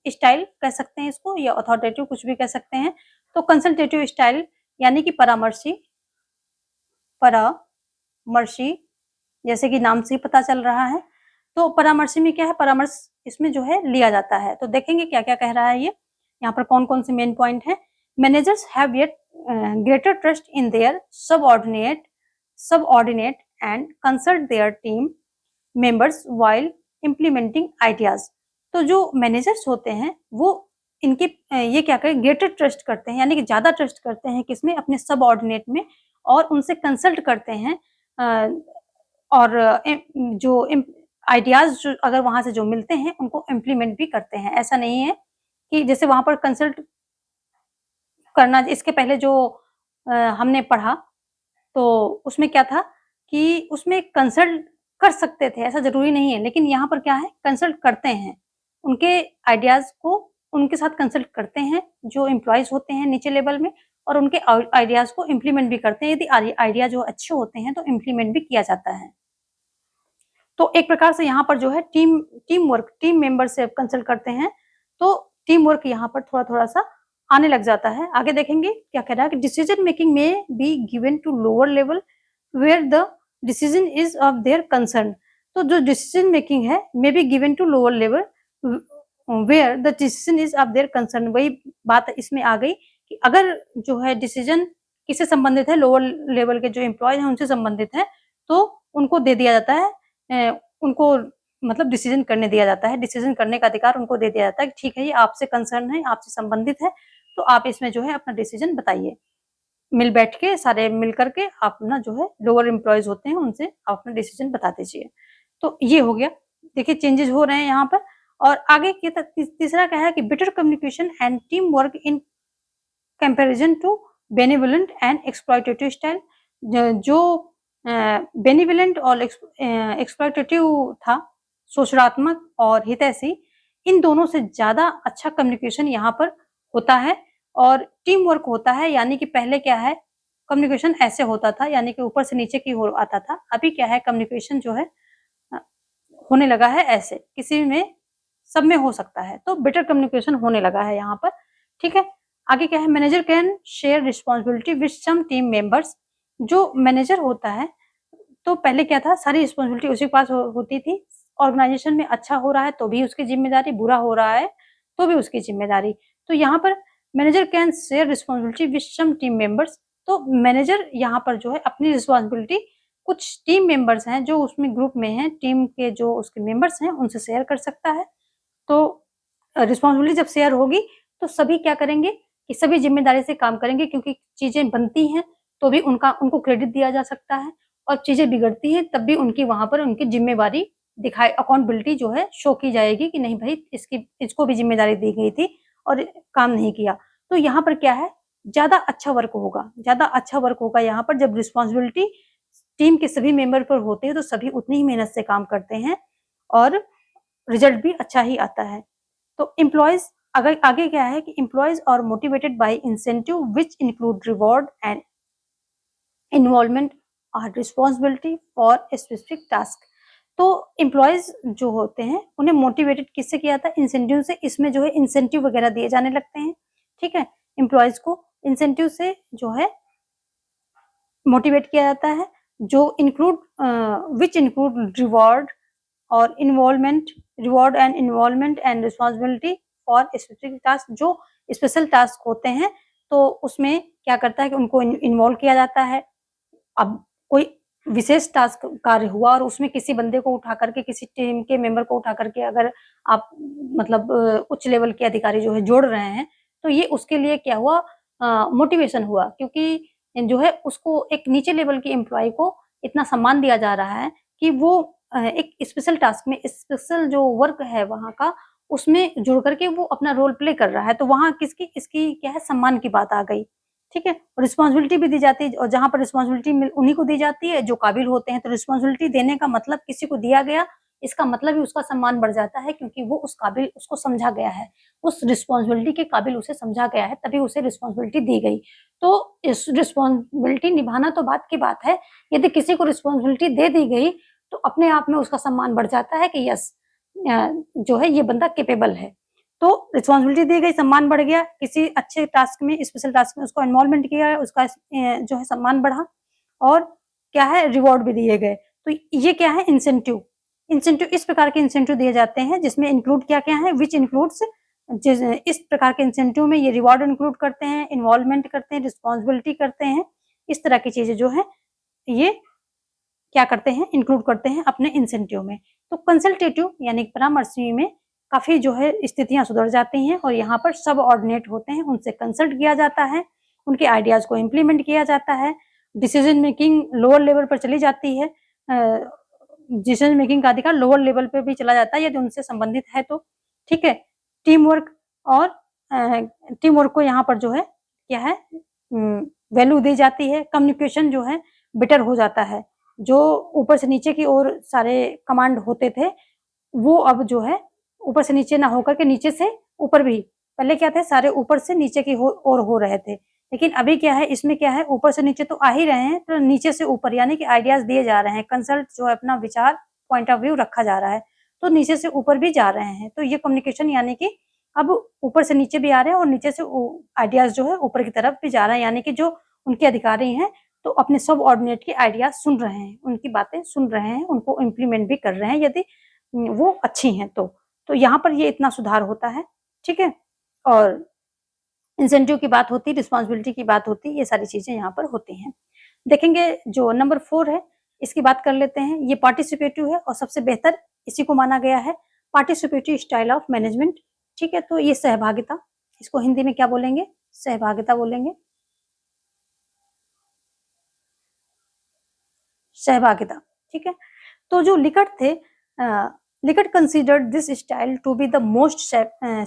स्टाइल कह सकते हैं इसको या अथॉरिटेटिव, कुछ भी कह सकते हैं। तो कंसल्टेटिव स्टाइल यानी कि परामर्शी, जैसे कि नाम से ही पता चल रहा है। तो परामर्शी में क्या है? परामर्श इसमें जो है लिया जाता है। तो देखेंगे क्या-क्या कह रहा है ये। यहाँ पर कौन-कौन से मेन पॉइंट हैं। Managers have yet greater trust in there subordinate and consult their team members while implementing ideas. तो जो मैनेजर्स होते हैं वो इनके ये क्या करें, ग्रेटर ट्रस्ट करते हैं, यानी कि ज़्यादा ट्रस्ट करते हैं किसमें? अपने सबऑर्डिनेट में, और उनसे कंसल्ट करते हैं और जो आइडियाज जो अगर वहाँ से जो मिलते हैं उनको इम्प्लीमेंट भी करते हैं। ऐसा नहीं है कि जैसे वहाँ पर कंसल्ट करना, इसके पहले जो हमने पढ़ा तो उसमें क्या था कि उसमें कंसल्ट कर सकते थे, ऐसा ज़रूरी नहीं है, लेकिन यहाँ पर क्या है, कंसल्ट करते हैं। उनके आइडियाज़ को उनके साथ कंसल्ट करते हैं, जो एम्प्लॉइज़ होते हैं नीचे लेवल में, और उनके आइडियाज़ को इम्प्लीमेंट भी करते हैं। यदि आइडिया जो अच्छे होते हैं, तो इम्प्लीमेंट भी किया जाता है। तो एक प्रकार से यहाँ पर जो है टीम मेंबर से कंसल्ट करते हैं, तो टीम वर्क यहाँ पर थोड़ा-थोड़ा-सा आने लग जाता है। आगे देखेंगे क्या कह रहा है कि decision making may be given to lower level where the decision is of their concern. तो जो डिसीजन मेकिंग है may be given to lower level where the decision is of their concern. वही बात इसमें आ गई कि अगर जो है डिसीजन किससे संबंधित है, लोअर लेवल के जो एम्प्लॉयी हैं उनसे संबंधित है, तो उनको दे दिया जाता है, उनको मतलब डिसीज़न करने दिया जाता है, डिसीज़न करने का अधिकार उनको दे दिया जाता है कि ठीक है, ये आपसे कंसर्न है, आपसे संबंधित है, तो आप इसमें जो है अपना डिसीज़न बताइए। मिल बैठ के सारे मिल कर के आप ना जो है लोअर एम्प्लॉइज़ होते हैं, उनसे आप अपना डिसीज़न बता दीजिए। तो ये हो गया। देखिए चेंजेज़ हो रहे हैं यहाँ पर, और आगे की तीसरा क्या है कि better communication and team work in comparison to benevolent and exploitative style. जो बेनेवोलेंट और एक्सप्लॉइटेटिव था, शोषणात्मक और हितैषी, इन दोनों से ज़्यादा अच्छा कम्युनिकेशन यहाँ पर होता है और टीम वर्क होता है। यानी कि पहले क्या है, कम्युनिकेशन ऐसे होता था, यानी कि ऊपर से नीचे की ओर आता था। अभी क्या है, कम्युनिकेशन जो है अ, होने लगा है ऐसे, किसी में सब में हो सकता है, तो बेटर कम्युनिकेशन होने लगा है यहाँ पर, ठीक है। आगे क्या है, manager can share responsibility with some team members. जो मैनेजर होता है, तो पहले क्या था, सारी रिस्पॉन्सिबिलिटी उसी के पास होती थी। ऑर्गेनाइजेशन में अच्छा हो रहा है तो भी उसकी ज़िम्मेदारी, बुरा हो रहा है तो भी उसकी ज़िम्मेदारी। तो यहाँ पर manager can share responsibility with some team members. तो मैनेजर यहाँ पर जो है अपनी रिस्पॉन्सिबिलिटी कुछ टीम मेंबर्स हैं जो उसमें ग्रुप में हैं, टीम के जो उसके मेंबर्स हैं उनसे शेयर कर सकता है। तो रिस्पॉन्सिबिलिटी जब शेयर होगी तो सभी क्या करेंगे कि सभी ज़िम्मेदारी से काम करेंगे, क्योंकि चीज़ें बनती हैं तो भी उनको क्रेडिट दिया जा सकता है, और चीज़ें बिगड़ती हैं तब भी उनकी वहाँ पर उनकी ज़िम्मेवारी दिखाई, अकाउंटेबिलिटी जो है शो की जाएगी कि नहीं भई इसको भी ज़िम्मेदारी दी गई थी और काम नहीं किया। तो यहाँ पर क्या है, ज़्यादा अच्छा वर्क होगा यहाँ पर जब रिस्पॉन्सिबिलिटी टीम के सभी मेंबर पर होती है, तो सभी उतनी ही मेहनत से काम करते हैं और रिजल्ट भी अच्छा ही आता है। तो एम्प्लॉइज़ अगर आगे क्या है कि employees are motivated by incentive which include reward and involvement or responsibility for a specific task. तो एम्प्लॉयज जो होते हैं उन्हें मोटिवेटेड किससे किया जाता है? इंसेंटिव से। इसमें जो है इंसेंटिव वगैरह दिए जाने लगते हैं, ठीक है। एम्प्लॉयज को इंसेंटिव से जो है मोटिवेट किया जाता है, जो इंक्लूड विच इंक्लूड रिवॉर्ड और involvement, reward and involvement and responsibility for specific task. जो स्पेशल टास्क होते हैं तो उसमें क्या करता है कि उनको इन्वॉल्व किया जाता है। अब कोई विशेष टास्क कार्य हुआ और उसमें किसी बंदे को उठा करके, किसी टीम के मेंबर को उठा करके अगर आप मतलब उच्च लेवल के अधिकारी जो है जोड़ रहे हैं, तो ये उसके लिए क्या हुआ, मोटिवेशन हुआ, क्योंकि जो है उसको एक नीचे लेवल के एम्प्लॉय को इतना सम्मान दिया जा रहा है कि वो एक स्पेशल टास्क में, स्पेशल जो वर्क है वहाँ का, उसमें जुड़ करके वो अपना रोल प्ले कर रहा है। तो वहाँ किसकी, इसकी क्या है, सम्मान की बात आ गई, ठीक है। और रिस्पॉन्सिबिलिटी भी दी जाती है, और जहाँ पर रिस्पॉन्सिबिलिटी उन्हीं को दी जाती है जो काबिल होते हैं। तो रिस्पॉन्सिबिलिटी देने का मतलब किसी को दिया गया, इसका मतलब ही उसका सम्मान बढ़ जाता है, क्योंकि वो उस काबिल, उसको समझा गया है, उस रिस्पॉन्सिबिलिटी के काबिल उसे समझा गया है, तभी उसे रिस्पॉन्सिबिलिटी दी गई। तो इस रिस्पॉन्सिबिलिटी निभाना तो बात की बात है, यदि किसी को रिस्पॉन्सिबिलिटी दे दी गई तो अपने आप में उसका सम्मान बढ़ जाता है कि यस, जो है ये बंदा कैपेबल है। तो रिस्पॉन्सिबिलिटी दी गई, सम्मान बढ़ गया, किसी अच्छे टास्क में, स्पेशल टास्क में उसको इन्वॉल्वमेंट किया, उसका जो है सम्मान बढ़ा, और क्या है, रिवॉर्ड भी दिए गए। तो ये क्या है, इंसेंटिव। इंसेंटिव इस प्रकार के इंसेंटिव दिए जाते हैं जिसमें इंक्लूड क्या क्या है, विच इंक्लूड्स, इस प्रकार के इंसेंटिव में ये रिवॉर्ड इंक्लूड करते हैं, इन्वॉल्वमेंट करते हैं, रिस्पॉन्सिबिलिटी करते हैं। इस तरह की चीजें जो है ये क्या करते हैं, इंक्लूड करते हैं अपने इंसेंटिव में। तो कंसल्टेटिव यानी परामर्शी में काफी जो है स्थितियां सुधर जाती हैं, और यहाँ पर सब ऑर्डिनेट होते हैं, उनसे कंसल्ट किया जाता है, उनके आइडियाज को इम्प्लीमेंट किया जाता है। डिसीजन मेकिंग लोअर लेवल पर चली जाती है, डिसीजन मेकिंग का अधिकार लोअर लेवल पे भी चला जाता है यदि उनसे संबंधित है तो, ठीक है। टीम वर्क, और टीम वर्क को यहाँ पर जो है क्या है, वैल्यू दी जाती है। कम्युनिकेशन जो है बेटर हो जाता है, जो ऊपर से नीचे की ओर सारे कमांड होते थे, वो अब जो है ऊपर से नीचे ना होकर के नीचे से ऊपर भी, पहले क्या थे, सारे ऊपर से नीचे की ओर हो रहे थे, लेकिन अभी क्या है, इसमें क्या है, ऊपर से नीचे तो आ ही रहे हैं, तो नीचे से ऊपर, यानी कि आइडियाज दिए जा रहे हैं, कंसल्ट जो है अपना विचार, पॉइंट ऑफ व्यू रखा जा रहा है, तो नीचे से ऊपर भी जा रहे हैं। तो ये कम्युनिकेशन यानी कि अब ऊपर से नीचे भी आ रहे हैं और नीचे से आइडियाज जो है ऊपर की तरफ भी जा रहे हैं, यानी कि जो उनके अधिकारी हैं तो अपने सब ऑर्डिनेट के आइडियाज सुन रहे हैं, उनकी बातें सुन रहे हैं, उनको इम्प्लीमेंट भी कर रहे हैं यदि वो अच्छी हैं तो यहाँ पर ये इतना सुधार होता है, ठीक है। और इंसेंटिव की बात होती, रिस्पॉन्सिबिलिटी की बात होती, ये सारी चीजें यहाँ पर होती हैं। देखेंगे जो नंबर 4 है, इसकी बात कर लेते हैं। ये पार्टिसिपेटिव है और सबसे बेहतर इसी को माना गया है, पार्टिसिपेटिव स्टाइल ऑफ मैनेजमेंट, ठीक है। तो ये सहभागिता, इसको हिंदी में क्या बोलेंगे, सहभागिता बोलेंगे, सहभागिता, ठीक है। तो जो लिकट थे, Likert considered this style to be the most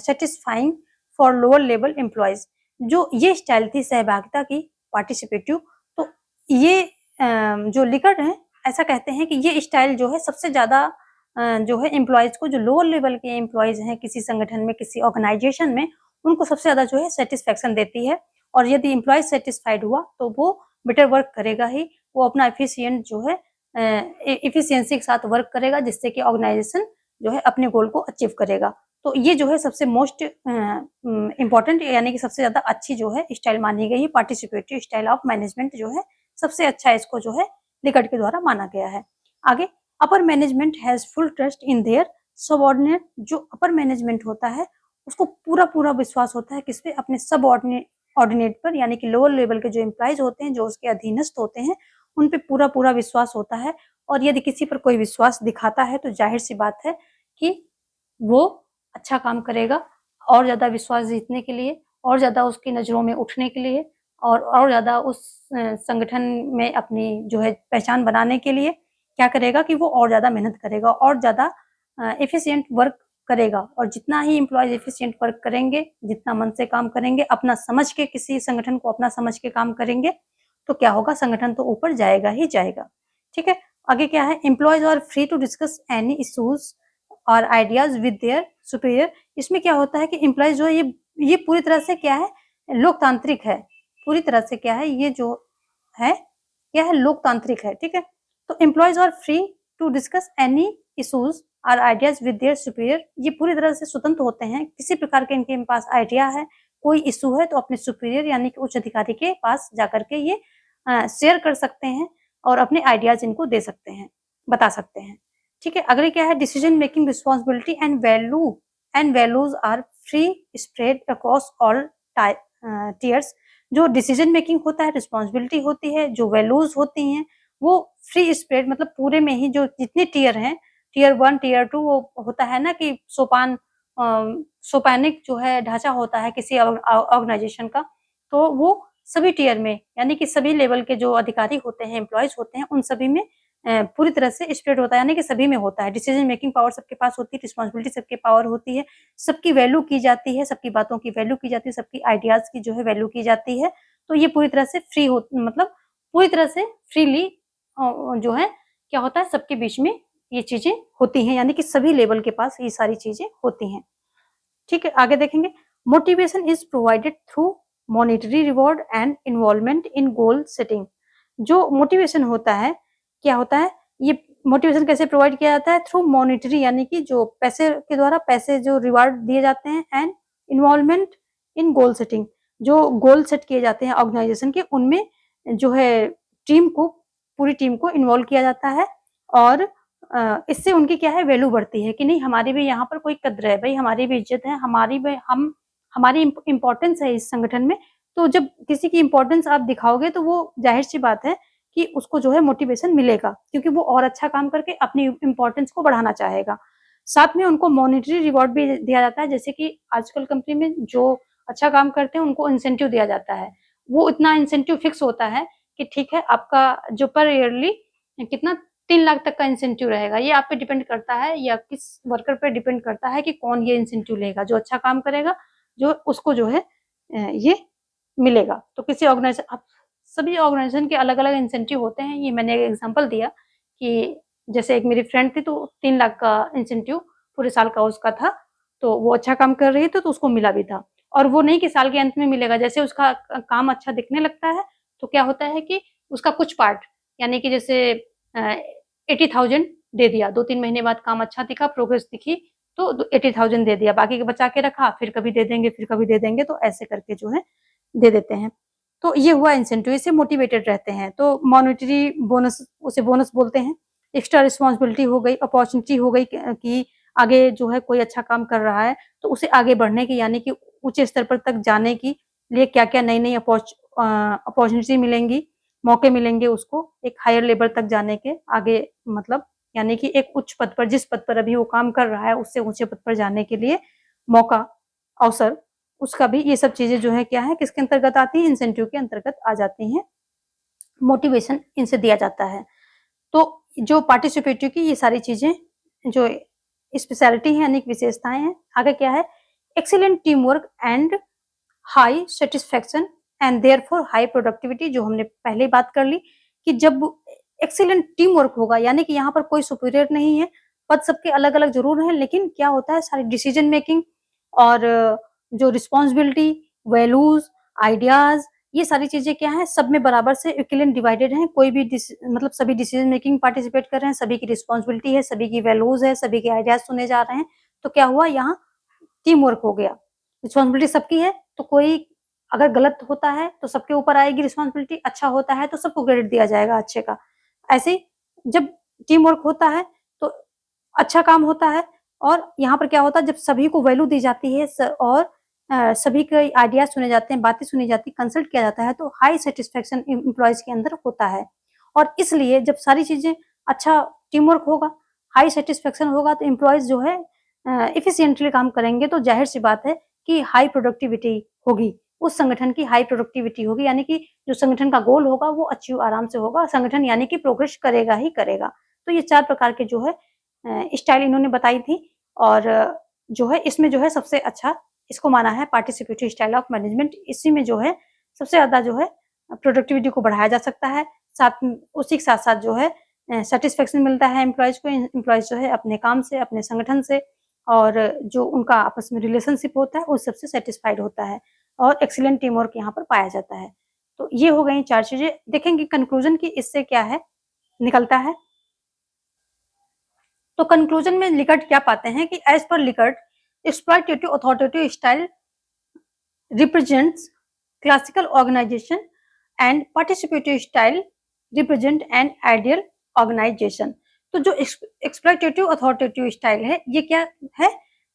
satisfying for lower level employees. जो ये स्टाइल थी सहभागिता की, पार्टिसिपेटिव, तो ये जो लिकट है ऐसा कहते हैं कि ये स्टाइल जो है सबसे ज्यादा जो है एम्प्लॉयज को, जो लोअर लेवल के एम्प्लॉयज हैं किसी संगठन में, किसी ऑर्गेनाइजेशन में, उनको सबसे ज्यादा जो है सेटिस्फेक्शन देती है। और यदि एम्प्लॉयज सेटिस्फाइड हुआ तो वो बेटर वर्क करेगा ही, वो अपना एफिशिएंट जो है एफिशिएंसी के साथ वर्क करेगा, जिससे कि ऑर्गेनाइजेशन जो है अपने गोल को अचीव करेगा। तो ये जो है सबसे मोस्ट इम्पोर्टेंट, यानी कि सबसे ज्यादा अच्छी जो है स्टाइल मानी गई है, पार्टिसिपेटिव स्टाइल ऑफ मैनेजमेंट जो है सबसे अच्छा, इसको जो है लिकट के द्वारा माना गया है। आगे, upper management has full trust in there subordinate. जो अपर मैनेजमेंट होता है उसको पूरा पूरा विश्वास होता है किस पे, अपने सबऑर्डिनेट पर, यानी कि लोअर लेवल के जो एम्प्लॉयज होते हैं, जो उसके अधीनस्थ होते हैं, उन पे पूरा पूरा विश्वास होता है। और यदि किसी पर कोई विश्वास दिखाता है तो जाहिर सी बात है कि वो अच्छा काम करेगा, और ज्यादा विश्वास जीतने के लिए, और ज्यादा उसकी नजरों में उठने के लिए, और ज्यादा उस संगठन में अपनी जो है पहचान बनाने के लिए क्या करेगा कि वो और ज्यादा मेहनत करेगा, और ज्यादा एफिशिएंट वर्क करेगा। और जितना ही एम्प्लॉयज एफिशिएंट वर्क करेंगे, जितना मन से काम करेंगे, अपना समझ के, किसी संगठन को अपना समझ के काम करेंगे, तो क्या होगा, संगठन तो ऊपर जाएगा ही जाएगा, ठीक है। आगे क्या है, employees are free to discuss any issues और आइडियाज विद देयर सुपीरियर। इसमें क्या होता है कि एम्प्लॉयज जो है ये पूरी तरह से क्या है, लोकतांत्रिक है, पूरी तरह से क्या है, ये जो है क्या है, लोकतांत्रिक है, ठीक है। तो employees are free to discuss any issues और आइडियाज विद देयर सुपीरियर, ये पूरी तरह से स्वतंत्र होते हैं, किसी प्रकार के इनके पास आइडिया है, कोई इशू है तो अपने सुपीरियर यानी कि उच्च अधिकारी के पास जाकर के ये शेयर कर सकते हैं और अपने आइडियाज इनको दे सकते हैं, बता सकते हैं, ठीक है। अगले क्या है, decision making responsibility and values are free spread across all tiers. जो डिसीजन मेकिंग होता है, रिस्पॉन्सिबिलिटी होती है, जो वैल्यूज होती हैं वो फ्री स्प्रेड मतलब पूरे में ही, जो जितने टीयर हैं, टीयर 1 टीयर 2, वो होता है ना कि सोपानिक जो है ढांचा होता है किसी ऑर्गेनाइजेशन का, तो वो सभी टीयर में यानी कि सभी लेवल के जो अधिकारी होते हैं, एम्प्लॉयज होते हैं, उन सभी में पूरी तरह से स्प्रेड होता है, यानी कि सभी में होता है। डिसीजन मेकिंग पावर सबके पास होती है, रिस्पॉन्सिबिलिटी सबके पावर होती है, सबकी वैल्यू की जाती है, सबकी बातों की वैल्यू की जाती है, सबकी आइडियाज की जो है वैल्यू की जाती है। तो ये पूरी तरह से फ्री हो, मतलब पूरी तरह से फ्रीली जो है क्या होता है, सबके बीच में ये चीजें होती हैं, यानी कि सभी लेवल के पास ये सारी चीजें होती हैं, ठीक है। आगे देखेंगे, motivation is provided through monetary reward and involvement in goal setting. जो मोटिवेशन होता है, क्या होता है, ये मोटिवेशन कैसे प्रोवाइड किया जाता है, थ्रू मॉनिटरी यानी कि जो पैसे के द्वारा पैसे जो रिवार्ड दिए जाते हैं, and involvement in goal setting, जो गोल सेट किए जाते हैं ऑर्गेनाइजेशन के, उनमें जो है टीम को, पूरी टीम को इन्वॉल्व किया जाता है, और इससे उनकी क्या है, वैल्यू बढ़ती है कि नहीं, हमारी भी यहाँ पर कोई कद्र है भाई, हमारी भी इज्जत है, हमारी इम्पोर्टेंस है इस संगठन में। तो जब किसी की इम्पोर्टेंस आप दिखाओगे तो वो जाहिर सी बात है कि उसको जो है मोटिवेशन मिलेगा, क्योंकि वो और अच्छा काम करके अपनी इम्पोर्टेंस को बढ़ाना चाहेगा। साथ में उनको मॉनिटरी रिवॉर्ड भी दिया जाता है, जैसे कि आजकल कंपनी में जो अच्छा काम करते हैं उनको इंसेंटिव दिया जाता है। वो इतना इंसेंटिव फिक्स होता है कि ठीक है, आपका जो पर ईयरली कितना 3 लाख तक का इंसेंटिव रहेगा। ये आप पे डिपेंड करता है या किस वर्कर पे डिपेंड करता है कि कौन ये इंसेंटिव लेगा, जो अच्छा काम करेगा, जो उसको जो है ये मिलेगा। तो किसी ऑर्गेनाइजेशन, सभी ऑर्गेनाइजेशन के अलग-अलग इंसेंटिव होते हैं। ये मैंने एक एग्जांपल दिया कि जैसे एक मेरी फ्रेंड थी, तो 3 लाख का इंसेंटिव पूरे साल का उसका था, तो वो अच्छा काम कर रही थी तो उसको मिला भी था। और वो नहीं कि साल के अंत में मिलेगा, जैसे उसका काम अच्छा दिखने लगता है तो क्या होता है कि उसका कुछ पार्ट, यानी कि जैसे 80,000 दे दिया, 2-3 महीने बाद काम अच्छा दिखा, प्रोग्रेस दिखी तो 80,000 दे दिया, बाकी का बचा के रखा, फिर कभी दे देंगे, फिर कभी दे देंगे, तो ऐसे करके जो है दे देते हैं। तो ये हुआ इंसेंटिव, इससे मोटिवेटेड रहते हैं। तो मॉनेटरी बोनस, उसे बोनस बोलते हैं। एक्स्ट्रा रिस्पॉन्सिबिलिटी हो गई, अपॉर्चुनिटी हो गई कि आगे जो है कोई अच्छा काम कर रहा है तो उसे आगे बढ़ने की, यानी कि ऊँचे स्तर पर तक जाने की लिए क्या-क्या नई-नई अपॉर्चुनिटी मिलेंगी, मौके मिलेंगे उसको एक हायर लेवल तक जाने के आगे, मतलब यानी कि एक उच्च पद पर, जिस पद पर अभी वो काम कर रहा है उससे ऊँचे पद पर जाने के लिए मौका, अवसर, उसका भी ये सब चीज़ें जो है क्या है, किसके अंतर्गत आती हैं, इंसेंटिव के अंतर्गत आ जाती हैं। मोटिवेशन इनसे दिया जाता है। तो जो पार्टिसिपेटिव की ये सारी चीज़ें जो स्पेशलिटी है, यानी कि विशेषताएँ हैं। आगे क्या है, excellent team work and high satisfaction and therefore high productivity, जो हमने पहले ही बात कर ली कि जब एक्सीलेंट टीम वर्क होगा, यानी कि यहाँ पर कोई सुपीरियर नहीं है, पद सबके अलग-अलग ज़रूर हैं, लेकिन क्या होता है, सारी डिसीजन मेकिंग और जो रिस्पॉन्सिबिलिटी, वैल्यूज़, आइडियाज़, ये सारी चीज़ें क्या हैं, सब में बराबर से इक्विवेलेंट डिवाइडेड हैं। कोई भी मतलब सभी डिसीजन मेकिंग पार्टिसिपेट कर रहे हैं, सभी की रिस्पॉन्सिबिलिटी है, सभी की वैल्यूज़ है, सभी के आइडियाज़ सुने जा रहे हैं। तो क्या हुआ, यहाँ टीम वर्क हो गया। रिस्पॉन्सिबिलिटी सबकी है, तो कोई अगर गलत होता है तो सबके ऊपर आएगी रिस्पॉन्सिबिलिटी, अच्छा होता है तो सबको क्रेडिट दिया जाएगा अच्छे का। ऐसे ही जब टीम वर्क होता है तो अच्छा काम होता है, और यहाँ पर क्या होता है, जब सभी को वैल्यू दी जाती है और सभी के आइडियाज़ सुने जाते हैं, बातें सुनी जाती हैं, कंसल्ट किया जाता है, तो हाई सैटिस्फैक्शन एम्प्लॉइज़ के अंदर होता है। और इसलिए जब सारी चीज़ें अच्छा टीम वर्क होगा, हाई सैटिस्फैक्शन होगा, तो एम्प्लॉइज़ जो है एफिशिएंटली काम करेंगे, तो ज़ाहिर-सी बात है कि हाई प्रोडक्टिविटी होगी, उस संगठन की हाई प्रोडक्टिविटी होगी, यानी कि जो संगठन का गोल होगा वो अचीव आराम से होगा, संगठन यानी कि प्रोग्रेस करेगा ही करेगा। तो ये 4 प्रकार के जो है स्टाइल इन्होंने बताई थी, और जो है इसमें जो है सबसे अच्छा इसको माना है पार्टिसिपेटरी स्टाइल ऑफ मैनेजमेंट। इसी में जो है सबसे ज़्यादा जो है प्रोडक्टिविटी को बढ़ाया जा सकता है, साथ में उसी के साथ-साथ जो है सैटिस्फैक्शन मिलता है एम्प्लॉइज़ को, एम्प्लॉइज़ जो है अपने काम से, अपने संगठन से, और जो उनका आपस में रिलेशनशिप होता है उस सबसे सैटिस्फाइड होता है, और एक्सीलेंट टीम वर्क यहाँ पर पाया जाता है। तो ये हो गई 4 चीजें। देखेंगे कंक्लूजन की इससे क्या है निकलता है। तो कंक्लूजन में लिकर्ट क्या पाते हैं कि as per Likert exploitative authoritative style represents classical organisation and participative style represent an ideal organisation. तो जो एक्सप्लॉयटेटिव अथॉरिटेटिव स्टाइल है ये क्या है,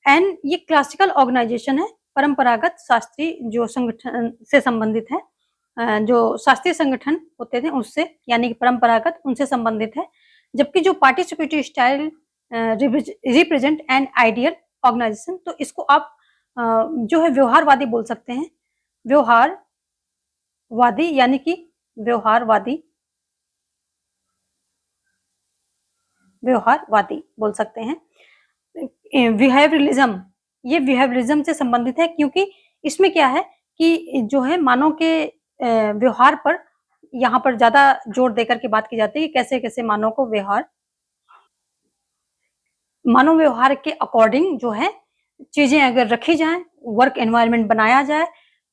एंड ये क्लासिकल ऑर्गेनाइजेशन है, परंपरागत शास्त्रीय जो संगठन से संबंधित है, जो शास्त्रीय संगठन होते थे उससे, यानी कि परंपरागत उनसे संबंधित है। जबकि जो participative style represent an ideal organisation, तो इसको आप जो है व्यवहारवादी बोल सकते हैं, व्यवहारवादी यानी कि व्यवहारवादी बोल सकते हैं। बिहेवियरलिज्म, ये बिहेवियरलिज्म से संबंधित है क्योंकि इसमें क्या है कि जो है मानव के व्यवहार पर यहाँ पर ज्यादा जोर देकर के बात की जाती है कि कैसे कैसे मानव व्यवहार के अकॉर्डिंग जो है चीजें अगर रखी जाए, वर्क एनवायरनमेंट बनाया जाए,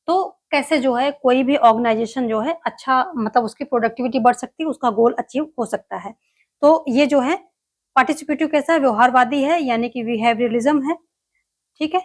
तो कैसे जो है कोई भी ऑर्गेनाइजेशन जो है अच्छा मतलब उसकी प्रोडक्टिविटी बढ़ सकती है, उसका गोल अचीव हो सकता है। तो ये जो है पार्टिसिपेटिव कैसा है, व्यवहारवादी है, यानी कि बिहेवियरलिज्म है, ठीक है,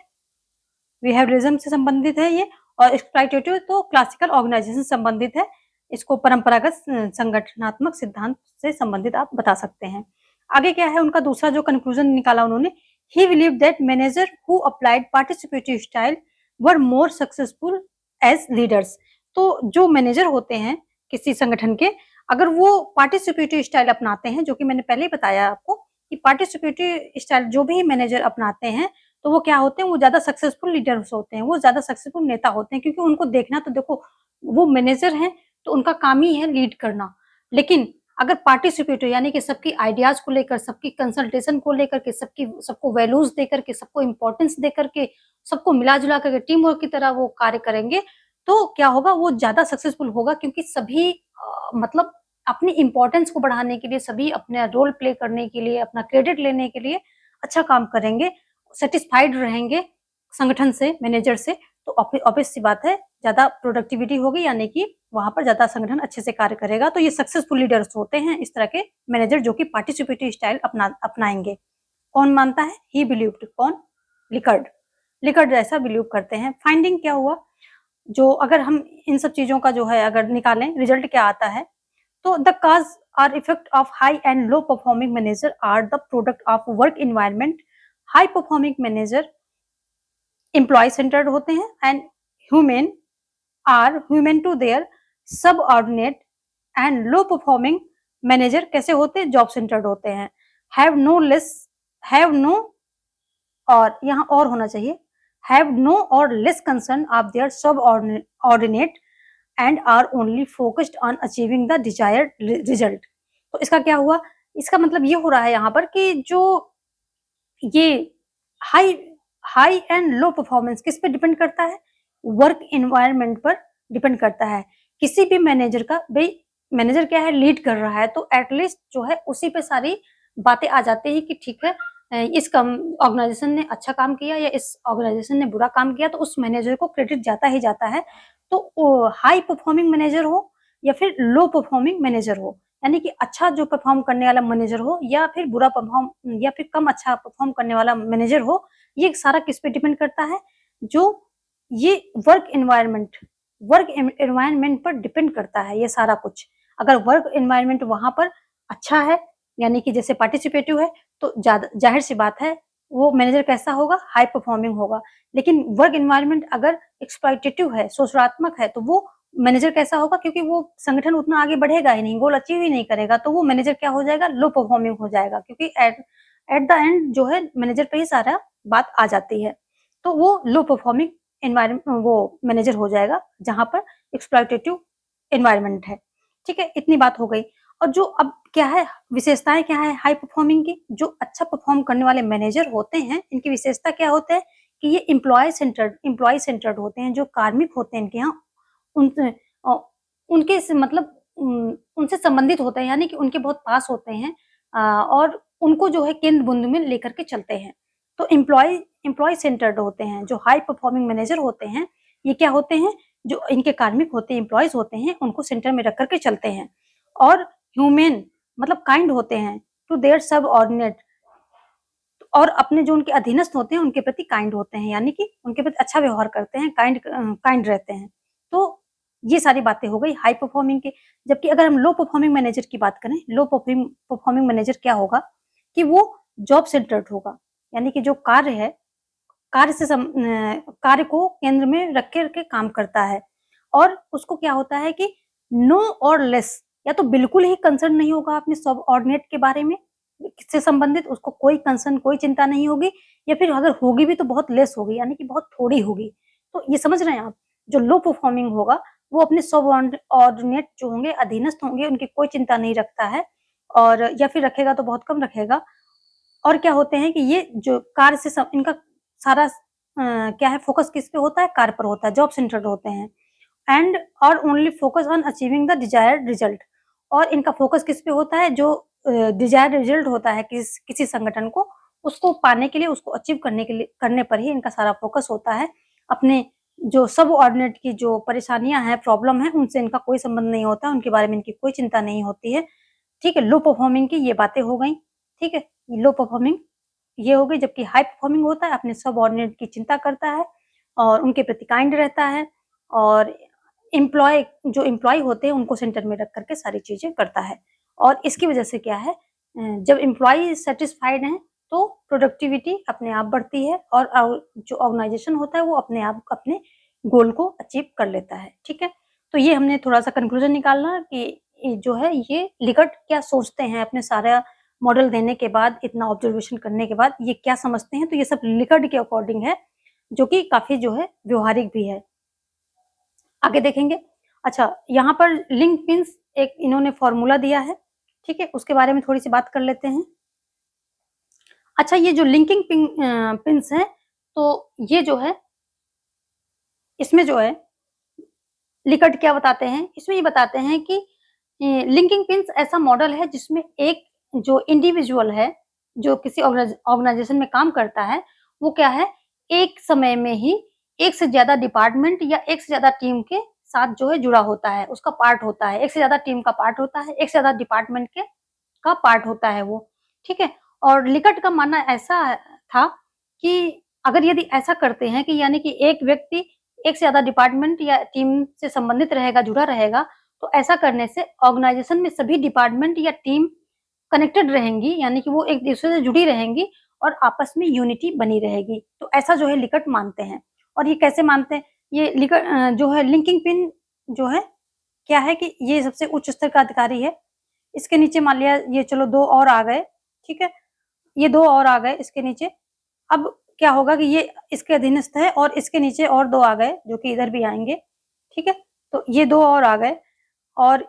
बिहेवियरलिज्म से संबंधित है ये। और एक्सप्लॉयटेटिव तो क्लासिकल ऑर्गेनाइजेशन से संबंधित है, इसको परंपरागत संगठनात्मक सिद्धांत से संबंधित आप बता सकते हैं। आगे क्या है उनका दूसरा जो कंक्लूजन निकाला उन्होंने, he believe that manager who applied participative style were more successful as leaders. तो जो मैनेजर होते हैं किसी संगठन के, अगर वो पार्टिसिपेटिव स्टाइल अपनाते हैं, जो कि मैंने पहले ही बताया आपको कि पार्टिसिपेटिव स्टाइल जो भी मैनेजर अपनाते हैं तो वो क्या होते हैं, वो ज्यादा सक्सेसफुल लीडर्स होते हैं, वो ज्यादा सक्सेसफुल नेता होते हैं, क्योंकि उनको देखना तो देखो वो मैनेजर हैं तो उनका काम ही है लीड करना। लेकिन अगर पार्टिसिपेटिव यानी कि सबकी आइडियाज को लेकर, सबकी कंसल्टेशन को लेकर के, सबको वैल्यूज देकर के, सबको इंपॉर्टेंस देकर के, सबको मिला जुला करके टीम वर्क की तरह वो कार्य करेंगे, तो क्या होगा, वो ज्यादा सक्सेसफुल होगा, क्योंकि सभी मतलब अपनी इंपॉर्टेंस को बढ़ाने के लिए, सभी अपने रोल प्ले करने के लिए, अपना क्रेडिट लेने के लिए अच्छा काम करेंगे, सेटिस्फाइड रहेंगे संगठन से, मैनेजर से, तो ऑब्वियस सी बात है ज्यादा प्रोडक्टिविटी होगी, यानी कि वहां पर ज्यादा संगठन अच्छे से कार्य करेगा। तो ये सक्सेसफुल लीडर्स होते हैं इस तरह के मैनेजर जो कि पार्टिसिपेटिव स्टाइल अपनाएंगे। कौन मानता है, ही बिलीव्ड, कौन, लिकर्ड ऐसा बिलीव करते हैं। फाइंडिंग क्या हुआ, जो अगर हम इन सब चीजों का जो है अगर निकालें रिजल्ट क्या आता है, तो the cause or effect of high and low performing manager are the product of work environment. High performing manager employee centred होते हैं and human to their subordinate, and low performing manager कैसे होते हैं, जॉब सेंटर्ड होते हैं। हैव नो और यहाँ और होना चाहिए, हैव नो और less concern of their subordinate and are only focused on achieving the desired result. तो इसका क्या हुआ, इसका मतलब ये हो रहा है यहाँ पर कि जो ये हाई एंड लो परफॉर्मेंस किस पे डिपेंड करता है, वर्क एनवायरनमेंट पर डिपेंड करता है। किसी भी मैनेजर का, भाई मैनेजर क्या है, लीड कर रहा है, तो एटलीस्ट जो है उसी पे सारी बातें आ जाती है कि ठीक है इस ऑर्गेनाइजेशन ने अच्छा काम किया या इस ऑर्गेनाइजेशन ने बुरा काम किया, तो उस मैनेजर को क्रेडिट जाता ही जाता है। तो हाई परफॉर्मिंग मैनेजर हो या फिर लो परफॉर्मिंग मैनेजर हो, यानी कि अच्छा जो परफॉर्म करने वाला मैनेजर हो या फिर बुरा परफॉर्म या फिर कम अच्छा परफॉर्म करने वाला मैनेजर हो, ये सारा किस पे डिपेंड करता है, जो ये वर्क एनवायरनमेंट पर डिपेंड करता है ये सारा कुछ। अगर वर्क एनवायरनमेंट वहां पर अच्छा है, यानी कि जैसे पार्टिसिपेटिव है, तो जाहिर सी बात है वो मैनेजर कैसा होगा, हाई परफॉर्मिंग होगा। लेकिन वर्क एनवायरनमेंट अगर एक्सप्लॉयटेटिव है, शोषणात्मक है, तो वो मैनेजर कैसा होगा, क्योंकि वो संगठन उतना आगे बढ़ेगा ही नहीं, गोल अचीव ही नहीं करेगा, तो वो मैनेजर क्या हो जाएगा, लो परफॉर्मिंग हो जाएगा, क्योंकि एट द एंड जो है मैनेजर पे ही सारा बात आ जाती है। तो वो लो परफॉर्मिंग एनवायरनमेंट वो मैनेजर हो जाएगा जहां पर एक्सप्लॉयटेटिव एनवायरनमेंट है। ठीक है, इतनी बात हो गई। और जो अब क्या है, विशेषताएं क्या है हाई परफॉर्मिंग की, जो अच्छा परफॉर्म करने वाले मैनेजर होते हैं, इनकी विशेषता क्या होते हैं कि ये एम्प्लॉय सेंटर्ड होते हैं। जो कार्मिक होते हैं इनके यहाँ, उनसे उनके मतलब उनसे संबंधित होते हैं, यानी कि उनके बहुत पास होते हैं, और उनको जो है केंद्र बिंदु में लेकर के चलते हैं। तो एम्प्लॉय सेंटर्ड होते हैं जो हाई परफॉर्मिंग मैनेजर होते हैं, ये क्या होते हैं जो इनके कार्मिक होते हैं, एम्प्लॉयज होते हैं, उनको सेंटर में रख करके चलते हैं। और ह्यूमन मतलब काइंड होते हैं टू देयर सबऑर्डिनेट, और अपने जो उनके अधीनस्थ होते हैं उनके प्रति काइंड होते हैं, यानी कि उनके प्रति अच्छा व्यवहार करते हैं, काइंड रहते हैं। तो ये सारी बातें हो गई हाई परफॉर्मिंग के। जबकि अगर हम लो परफॉर्मिंग मैनेजर की बात करें, लो परफॉर्मिंग मैनेजर क्या होगा कि वो जॉब सेंटर्ड होगा, यानी कि जो कार्य है, कार्य को केंद्र में रख के काम करता है। और उसको क्या होता है कि नो और लेस, या तो बिल्कुल ही कंसर्न नहीं होगा अपने सबऑर्डिनेट के बारे में, किससे संबंधित उसको कोई कंसर्न, कोई चिंता नहीं होगी, या फिर अगर होगी भी तो बहुत लेस होगी, यानी कि बहुत थोड़ी होगी। तो ये समझ रहे हैं आप, जो लो परफॉर्मिंग होगा वो अपने सबऑर्डिनेट जो होंगे, अधीनस्थ होंगे, उनकी कोई चिंता नहीं रखता है, और या फिर रखेगा तो बहुत कम रखेगा। और क्या होते हैं कि ये जो कार्य से इनका सारा क्या है, फोकस किस पे होता है, कार्य पर होता है, जॉब सेंटर्ड होते हैं। एंड और only focus on achieving the desired result, और इनका फोकस किस पे होता है, जो डिजायर्ड रिजल्ट होता है किसी संगठन को, उसको पाने के लिए, उसको अचीव करने पर ही इनका सारा फोकस होता है। अपने जो सबऑर्डिनेट की जो परेशानियां हैं, प्रॉब्लम है, उनसे इनका कोई संबंध नहीं होता, उनके बारे में इनकी कोई चिंता नहीं होती है। ठीक है, लो परफॉर्मिंग की ये बातें हो गई। ठीक है, लो परफॉर्मिंग ये हो गई। जबकि हाई परफॉर्मिंग होता है अपने सबऑर्डिनेट की चिंता करता है और उनके प्रति काइंड रहता है, और जो एम्प्लॉय होते हैं उनको सेंटर में रख करके सारी चीजें करता है। और इसकी वजह से क्या है, जब एम्प्लॉय सेटिस्फाइड हैं तो प्रोडक्टिविटी अपने आप बढ़ती है, और जो ऑर्गेनाइजेशन होता है वो अपने आप अपने गोल को अचीव कर लेता है। ठीक है, तो ये हमने थोड़ा सा कंक्लूजन निकालना कि जो है ये लिकट क्या सोचते हैं, अपने सारा मॉडल देने के बाद, इतना ऑब्जर्वेशन करने के बाद ये क्या समझते हैं, तो ये सब लिकट के अकॉर्डिंग है, जो कि काफी जो है व्यवहारिक भी है। आगे देखेंगे। अच्छा, यहाँ पर लिंक पिन्स एक इन्होंने फॉर्मूला दिया है। ठीक है, उसके बारे में थोड़ी सी बात कर लेते हैं। अच्छा, ये जो लिंकिंग पिन्स है, तो ये जो है, इसमें जो है लिकट क्या बताते हैं, इसमें ये बताते हैं कि लिंकिंग पिन्स ऐसा मॉडल है जिसमें एक जो इंडिविजुअल है, जो किसी ऑर्गेनाइजेशन में काम करता है, वो क्या है, एक समय में ही एक से ज्यादा डिपार्टमेंट या एक से ज्यादा टीम के साथ जो है जुड़ा होता है, उसका पार्ट होता है, एक से ज्यादा टीम का पार्ट होता है, एक से ज्यादा डिपार्टमेंट के का पार्ट होता है वो। ठीक है, और लिकट का मानना ऐसा था कि अगर यदि ऐसा करते हैं कि यानी कि एक व्यक्ति एक से ज्यादा डिपार्टमेंट या टीम से संबंधित रहेगा, जुड़ा रहेगा, तो ऐसा करने से ऑर्गेनाइजेशन में सभी डिपार्टमेंट या टीम कनेक्टेड रहेंगी, यानी कि वो एक दूसरे से जुड़ी रहेंगी और आपस में यूनिटी बनी रहेगी। तो ऐसा जो है लिकट मानते हैं। और ये कैसे मानते हैं, ये लिकट जो है लिंकिंग पिन जो है, क्या है कि ये सबसे उच्च स्तर का अधिकारी है। इसके नीचे मान लिया ये, चलो 2 और आ गए। ठीक है, ये 2 और आ गए इसके नीचे। अब क्या होगा कि ये इसके अधीनस्थ है और इसके नीचे और 2 आ गए, जो कि इधर भी आएंगे। ठीक है, तो ये 2 और आ गए, और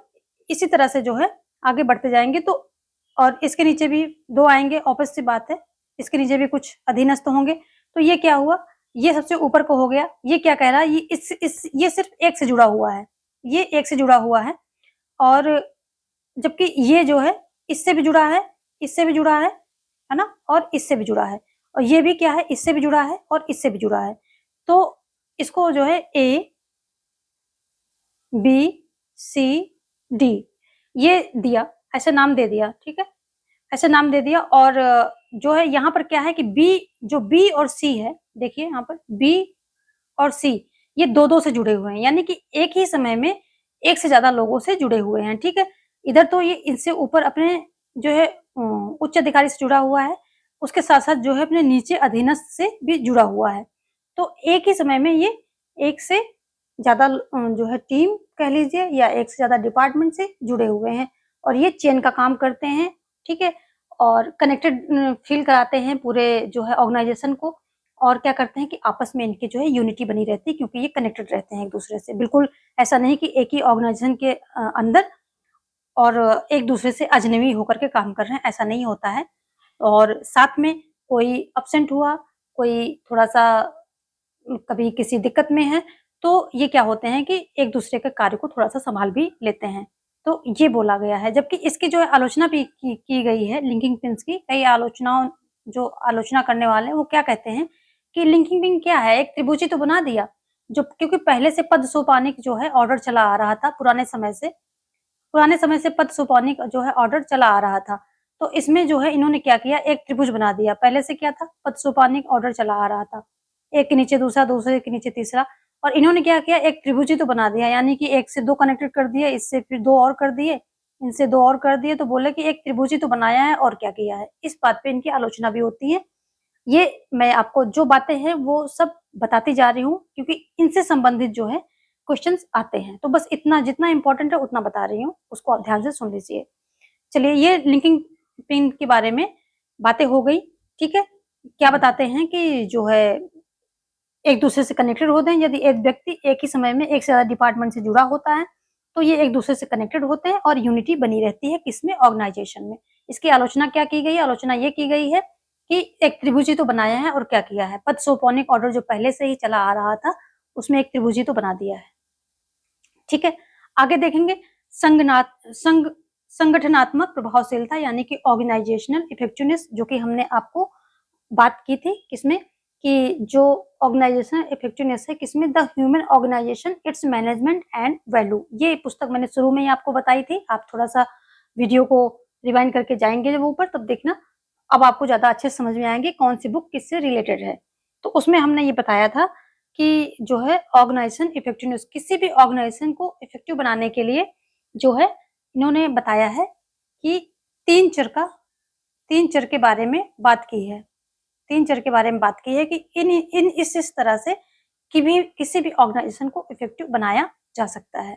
इसी तरह से जो है आगे बढ़ते जाएंगे। तो और इसके नीचे भी 2 आएंगे, ऑपोजिट सी बात है, इसके नीचे भी कुछ अधीनस्थ होंगे। तो ये क्या हुआ, ये सबसे ऊपर को हो गया। ये क्या कह रहा है, ये सिर्फ एक से जुड़ा हुआ है, ये एक से जुड़ा हुआ है, और जबकि ये जो है इससे भी जुड़ा है, इससे भी जुड़ा है ना, और इससे भी जुड़ा है, और ये भी क्या है, इससे भी जुड़ा है और इससे भी जुड़ा है। तो इसको जो है ए बी सी डी ये दिया, ऐसे नाम दे दिया। ठीक है, ऐसे नाम दे दिया। और जो है यहाँ पर क्या है कि बी और सी है, देखिए यहाँ पर बी और सी ये 2-2 से जुड़े हुए हैं, यानी कि एक ही समय में एक से ज्यादा लोगों से जुड़े हुए हैं। ठीक है, इधर तो ये इनसे ऊपर अपने जो है उच्च अधिकारी से जुड़ा हुआ है, उसके साथ साथ जो है अपने नीचे अधीनस्थ से भी जुड़ा हुआ है। तो एक ही समय में ये एक से ज्यादा जो है टीम कह लीजिए, या एक से ज्यादा डिपार्टमेंट से जुड़े हुए हैं, और ये चेन का काम करते हैं। ठीक है, और कनेक्टेड फील कराते हैं पूरे जो है ऑर्गेनाइजेशन को, और क्या करते हैं कि आपस में इनकी जो है यूनिटी बनी रहती है, क्योंकि ये कनेक्टेड रहते हैं एक दूसरे से। बिल्कुल ऐसा नहीं कि एक ही ऑर्गेनाइजेशन के अंदर और एक दूसरे से अजनबी होकर के काम कर रहे हैं, ऐसा नहीं होता है। और साथ में कोई अब्सेंट हुआ, कोई थोड़ा सा कभी किसी दिक्कत में है, तो ये क्या होते हैं कि एक दूसरे के कार्य को थोड़ा सा संभाल भी लेते हैं। तो ये बोला गया है। जबकि इसकी जो है आलोचना भी की गई है लिंकिंग पिन्स की। कई आलोचनाओं, जो आलोचना करने वाले हैं वो क्या कहते हैं कि लिंकिंग पिन क्या है, एक त्रिभुज ही तो बना दिया, जो क्योंकि पहले से पद सोपानिक जो है ऑर्डर चला आ रहा था पुराने समय से पद सोपानिक जो है ऑर्डर चला आ रहा था। तो इसमें जो है इन्होंने क्या किया, एक त्रिभुज बना दिया। पहले से क्या था, पद सोपानिक ऑर्डर चला आ रहा था, एक के नीचे दूसरा, दूसरे के नीचे तीसरा, और इन्होंने क्या किया, एक त्रिभुज ही तो बना दिया, यानी कि एक से दो कनेक्टेड कर दिए, इससे फिर दो और कर दिए, इनसे दो और कर दिए, तो बोले कि एक त्रिभुज ही तो बनाया है और क्या किया है। इस बात पे इनकी आलोचना भी होती है। ये मैं आपको जो बातें हैं वो सब बताती जा रही हूँ, क्योंकि इनसे संबंधित जो है क्वेश्चंस आते हैं। तो बस इतना, जितना इंपॉर्टेंट है उतना बता रही हूँ, उसको आप ध्यान से सुन लीजिए। चलिए, ये लिंकिंग पिन के बारे में बातें हो गई, ठीक है। क्या बताते हैं कि जो है एक दूसरे से कनेक्टेड होते हैं। यदि एक व्यक्ति एक ही समय में एक से ज्यादा डिपार्टमेंट से जुड़ा होता है तो ये एक दूसरे से कनेक्टेड होते हैं और यूनिटी बनी रहती है किसमें, ऑर्गेनाइजेशन में। इसकी आलोचना क्या की गई है, आलोचना ये की गई है कि एक त्रिभुज ही तो बनाया है और क्या किया है, पद सोपानिक ऑर्डर जो पहले से ही चला आ रहा था उसमें एक त्रिभुज ही तो बना दिया है, ठीक है। आगे देखेंगे संगठनात्मक प्रभावशीलता, यानी कि ऑर्गेनाइजेशनल इफेक्टिवनेस, जो कि हमने आपको बात की थी किसमें, कि जो ऑर्गेनाइजेशनल इफेक्टिवनेस है किसमें, the human organisation, its management and value. ये पुस्तक मैंने शुरू में ही आपको बताई थी, आप थोड़ा सा वीडियो को रिवाइंड करके जाएंगे जब ऊपर, तब देखना अब आपको ज्यादा अच्छे से समझ में आएंगे कौन सी बुक किससे रिलेटेड है। तो उसमें हमने ये बताया था कि जो है ऑर्गेनाइजेशन इफेक्टिवनेस, किसी भी ऑर्गेनाइजेशन को इफेक्टिव बनाने के लिए जो है इन्होंने बताया है कि तीन चर के बारे में बात की है। तीन चर के बारे में बात की है कि इस तरह से किसी भी ऑर्गेनाइजेशन को इफेक्टिव बनाया जा सकता है,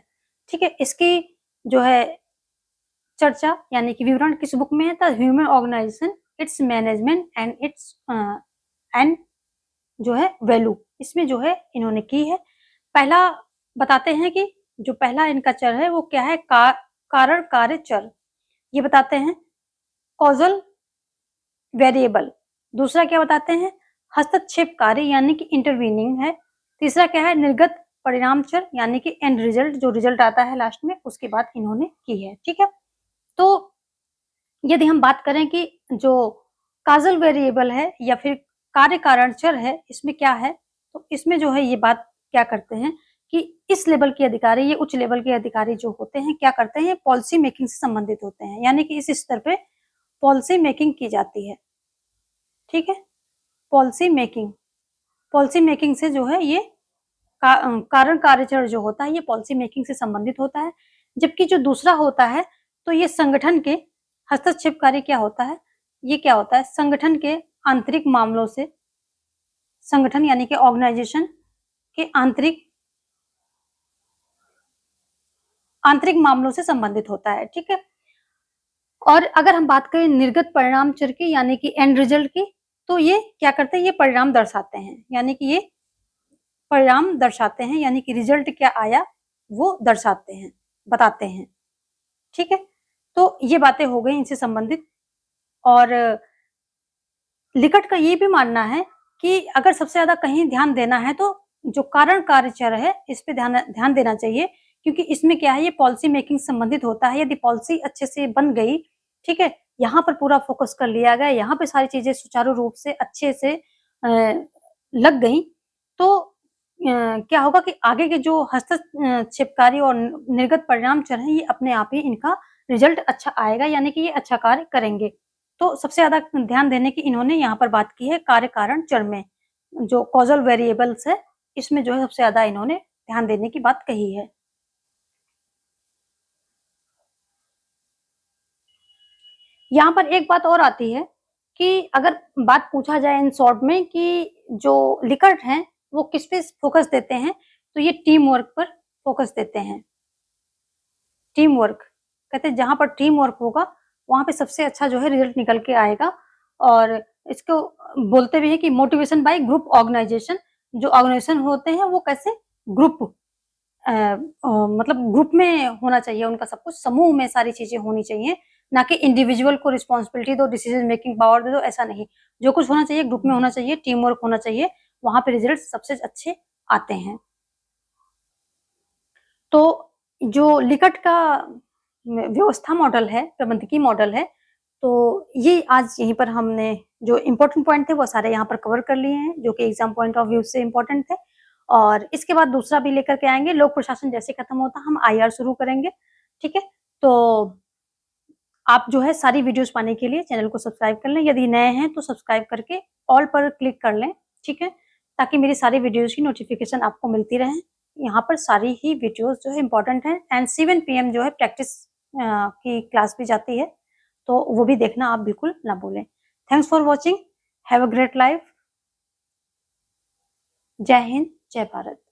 ठीक है। इसकी जो है चर्चा यानी कि विवरण किस बुक में है, the human organisation, its management and जो है वैल्यू, इसमें जो है इन्होंने की है। पहला बताते हैं कि जो पहला इनका चर है वो क्या है, कारण कार्य चर, ये बताते हैं कॉजल वेरिएबल। दूसरा क्या बताते हैं, हस्तक्षेपकारी यानी कि इंटरवीनिंग है। तीसरा क्या है, निर्गत परिणाम चर, यानी कि एंड रिजल्ट, जो रिजल्ट आता है लास्ट में, उसकी बात इन्होंने की है, ठीक है। तो यदि हम बात करें कि जो काजल वेरिएबल है या फिर कार्य कारण चर है, इसमें क्या है, तो इसमें जो है ये बात क्या करते हैं कि इस लेवल के अधिकारी, ये उच्च लेवल के अधिकारी जो होते हैं क्या करते हैं, पॉलिसी मेकिंग से संबंधित होते हैं, यानी कि इस स्तर पे पॉलिसी मेकिंग की जाती है, ठीक है। पॉलिसी मेकिंग से जो है ये कारण कार्यचर जो होता है ये पॉलिसी मेकिंग से संबंधित होता है। जबकि जो दूसरा होता है तो ये संगठन के हस्तक्षेपकारी क्या होता है, ये क्या होता है, संगठन के आंतरिक मामलों से, संगठन यानी कि ऑर्गेनाइजेशन के आंतरिक मामलों से संबंधित होता है, ठीक है। और अगर हम बात करें निर्गत परिणाम चर की यानी कि एंड रिजल्ट की, तो ये क्या करते हैं, ये परिणाम दर्शाते हैं, यानी कि ये परिणाम दर्शाते हैं, यानी कि रिजल्ट क्या आया वो दर्शाते हैं, बताते हैं, ठीक है। तो ये बातें हो गई इनसे संबंधित। और लिकट का ये भी मानना है कि अगर सबसे ज्यादा कहीं ध्यान देना है तो जो कारण कार्य चर है इस पे ध्यान देना चाहिए, क्योंकि इसमें क्या है, ये पॉलिसी मेकिंग संबंधित होता है। यदि पॉलिसी अच्छे से बन गई, ठीक है, यहाँ पर पूरा फोकस कर लिया गया, यहाँ पे सारी चीजें सुचारू रूप से अच्छे से लग गई, तो क्या होगा कि आगे के जो हस्तक्षेपकारी और निर्गत परिणाम चर हैं ये अपने आप ही इनका रिजल्ट अच्छा आएगा, यानी कि ये अच्छा कार्य करेंगे। तो सबसे ज्यादा ध्यान देने की इन्होंने यहाँ पर बात की है कार्य कारण चर में, जो कॉजल वेरिएबल्स है इसमें जो है सबसे ज्यादा इन्होंने ध्यान देने की बात कही है। यहाँ पर एक बात और आती है कि अगर बात पूछा जाए इन शॉर्ट में कि जो लिकट हैं वो किस पे फोकस देते हैं, तो ये टीम वर्क पर फोकस देते हैं। टीम वर्क कहते हैं जहां पर टीम वर्क होगा वहां पे सबसे अच्छा जो है रिजल्ट निकल के आएगा। और इसको बोलते भी है कि मोटिवेशन बाय ग्रुप ऑर्गेनाइजेशन, जो ऑर्गेनाइजेशन होते हैं वो कैसे ग्रुप मतलब ग्रुप में होना चाहिए, उनका सब कुछ समूह में सारी चीजें होनी चाहिए, ना कि इंडिविजुअल को रिस्पॉन्सिबिलिटी दो, डिसीजन मेकिंग पावर दे दो, ऐसा नहीं। जो कुछ होना चाहिए ग्रुप में होना चाहिए, टीम वर्क होना चाहिए, वहां पे रिजल्ट सबसे अच्छे आते हैं। तो जो लिकट का व्यवस्था मॉडल है, प्रबंधकीय मॉडल है, तो ये आज यहीं पर हमने जो इम्पोर्टेंट पॉइंट थे वो सारे यहाँ पर कवर कर लिए हैं, जो कि एग्जाम पॉइंट ऑफ व्यू से इम्पोर्टेंट थे। और इसके बाद दूसरा भी लेकर के आएंगे। लोक प्रशासन जैसे खत्म होता हम IR शुरू करेंगे, ठीक है। तो आप जो है सारी वीडियोस पाने के लिए चैनल को सब्सक्राइब कर लें, यदि नए हैं तो सब्सक्राइब करके ऑल पर क्लिक कर लें, ठीक है, ताकि मेरी सारी वीडियोस की नोटिफिकेशन आपको मिलती रहे। यहाँ पर सारी ही वीडियोस जो है इंपॉर्टेंट है, एंड 7 PM जो है प्रैक्टिस की क्लास भी जाती है, तो वो भी देखना आप बिल्कुल ना भूलें। Thanks for watching, have a great life. जय हिंद, जय भारत।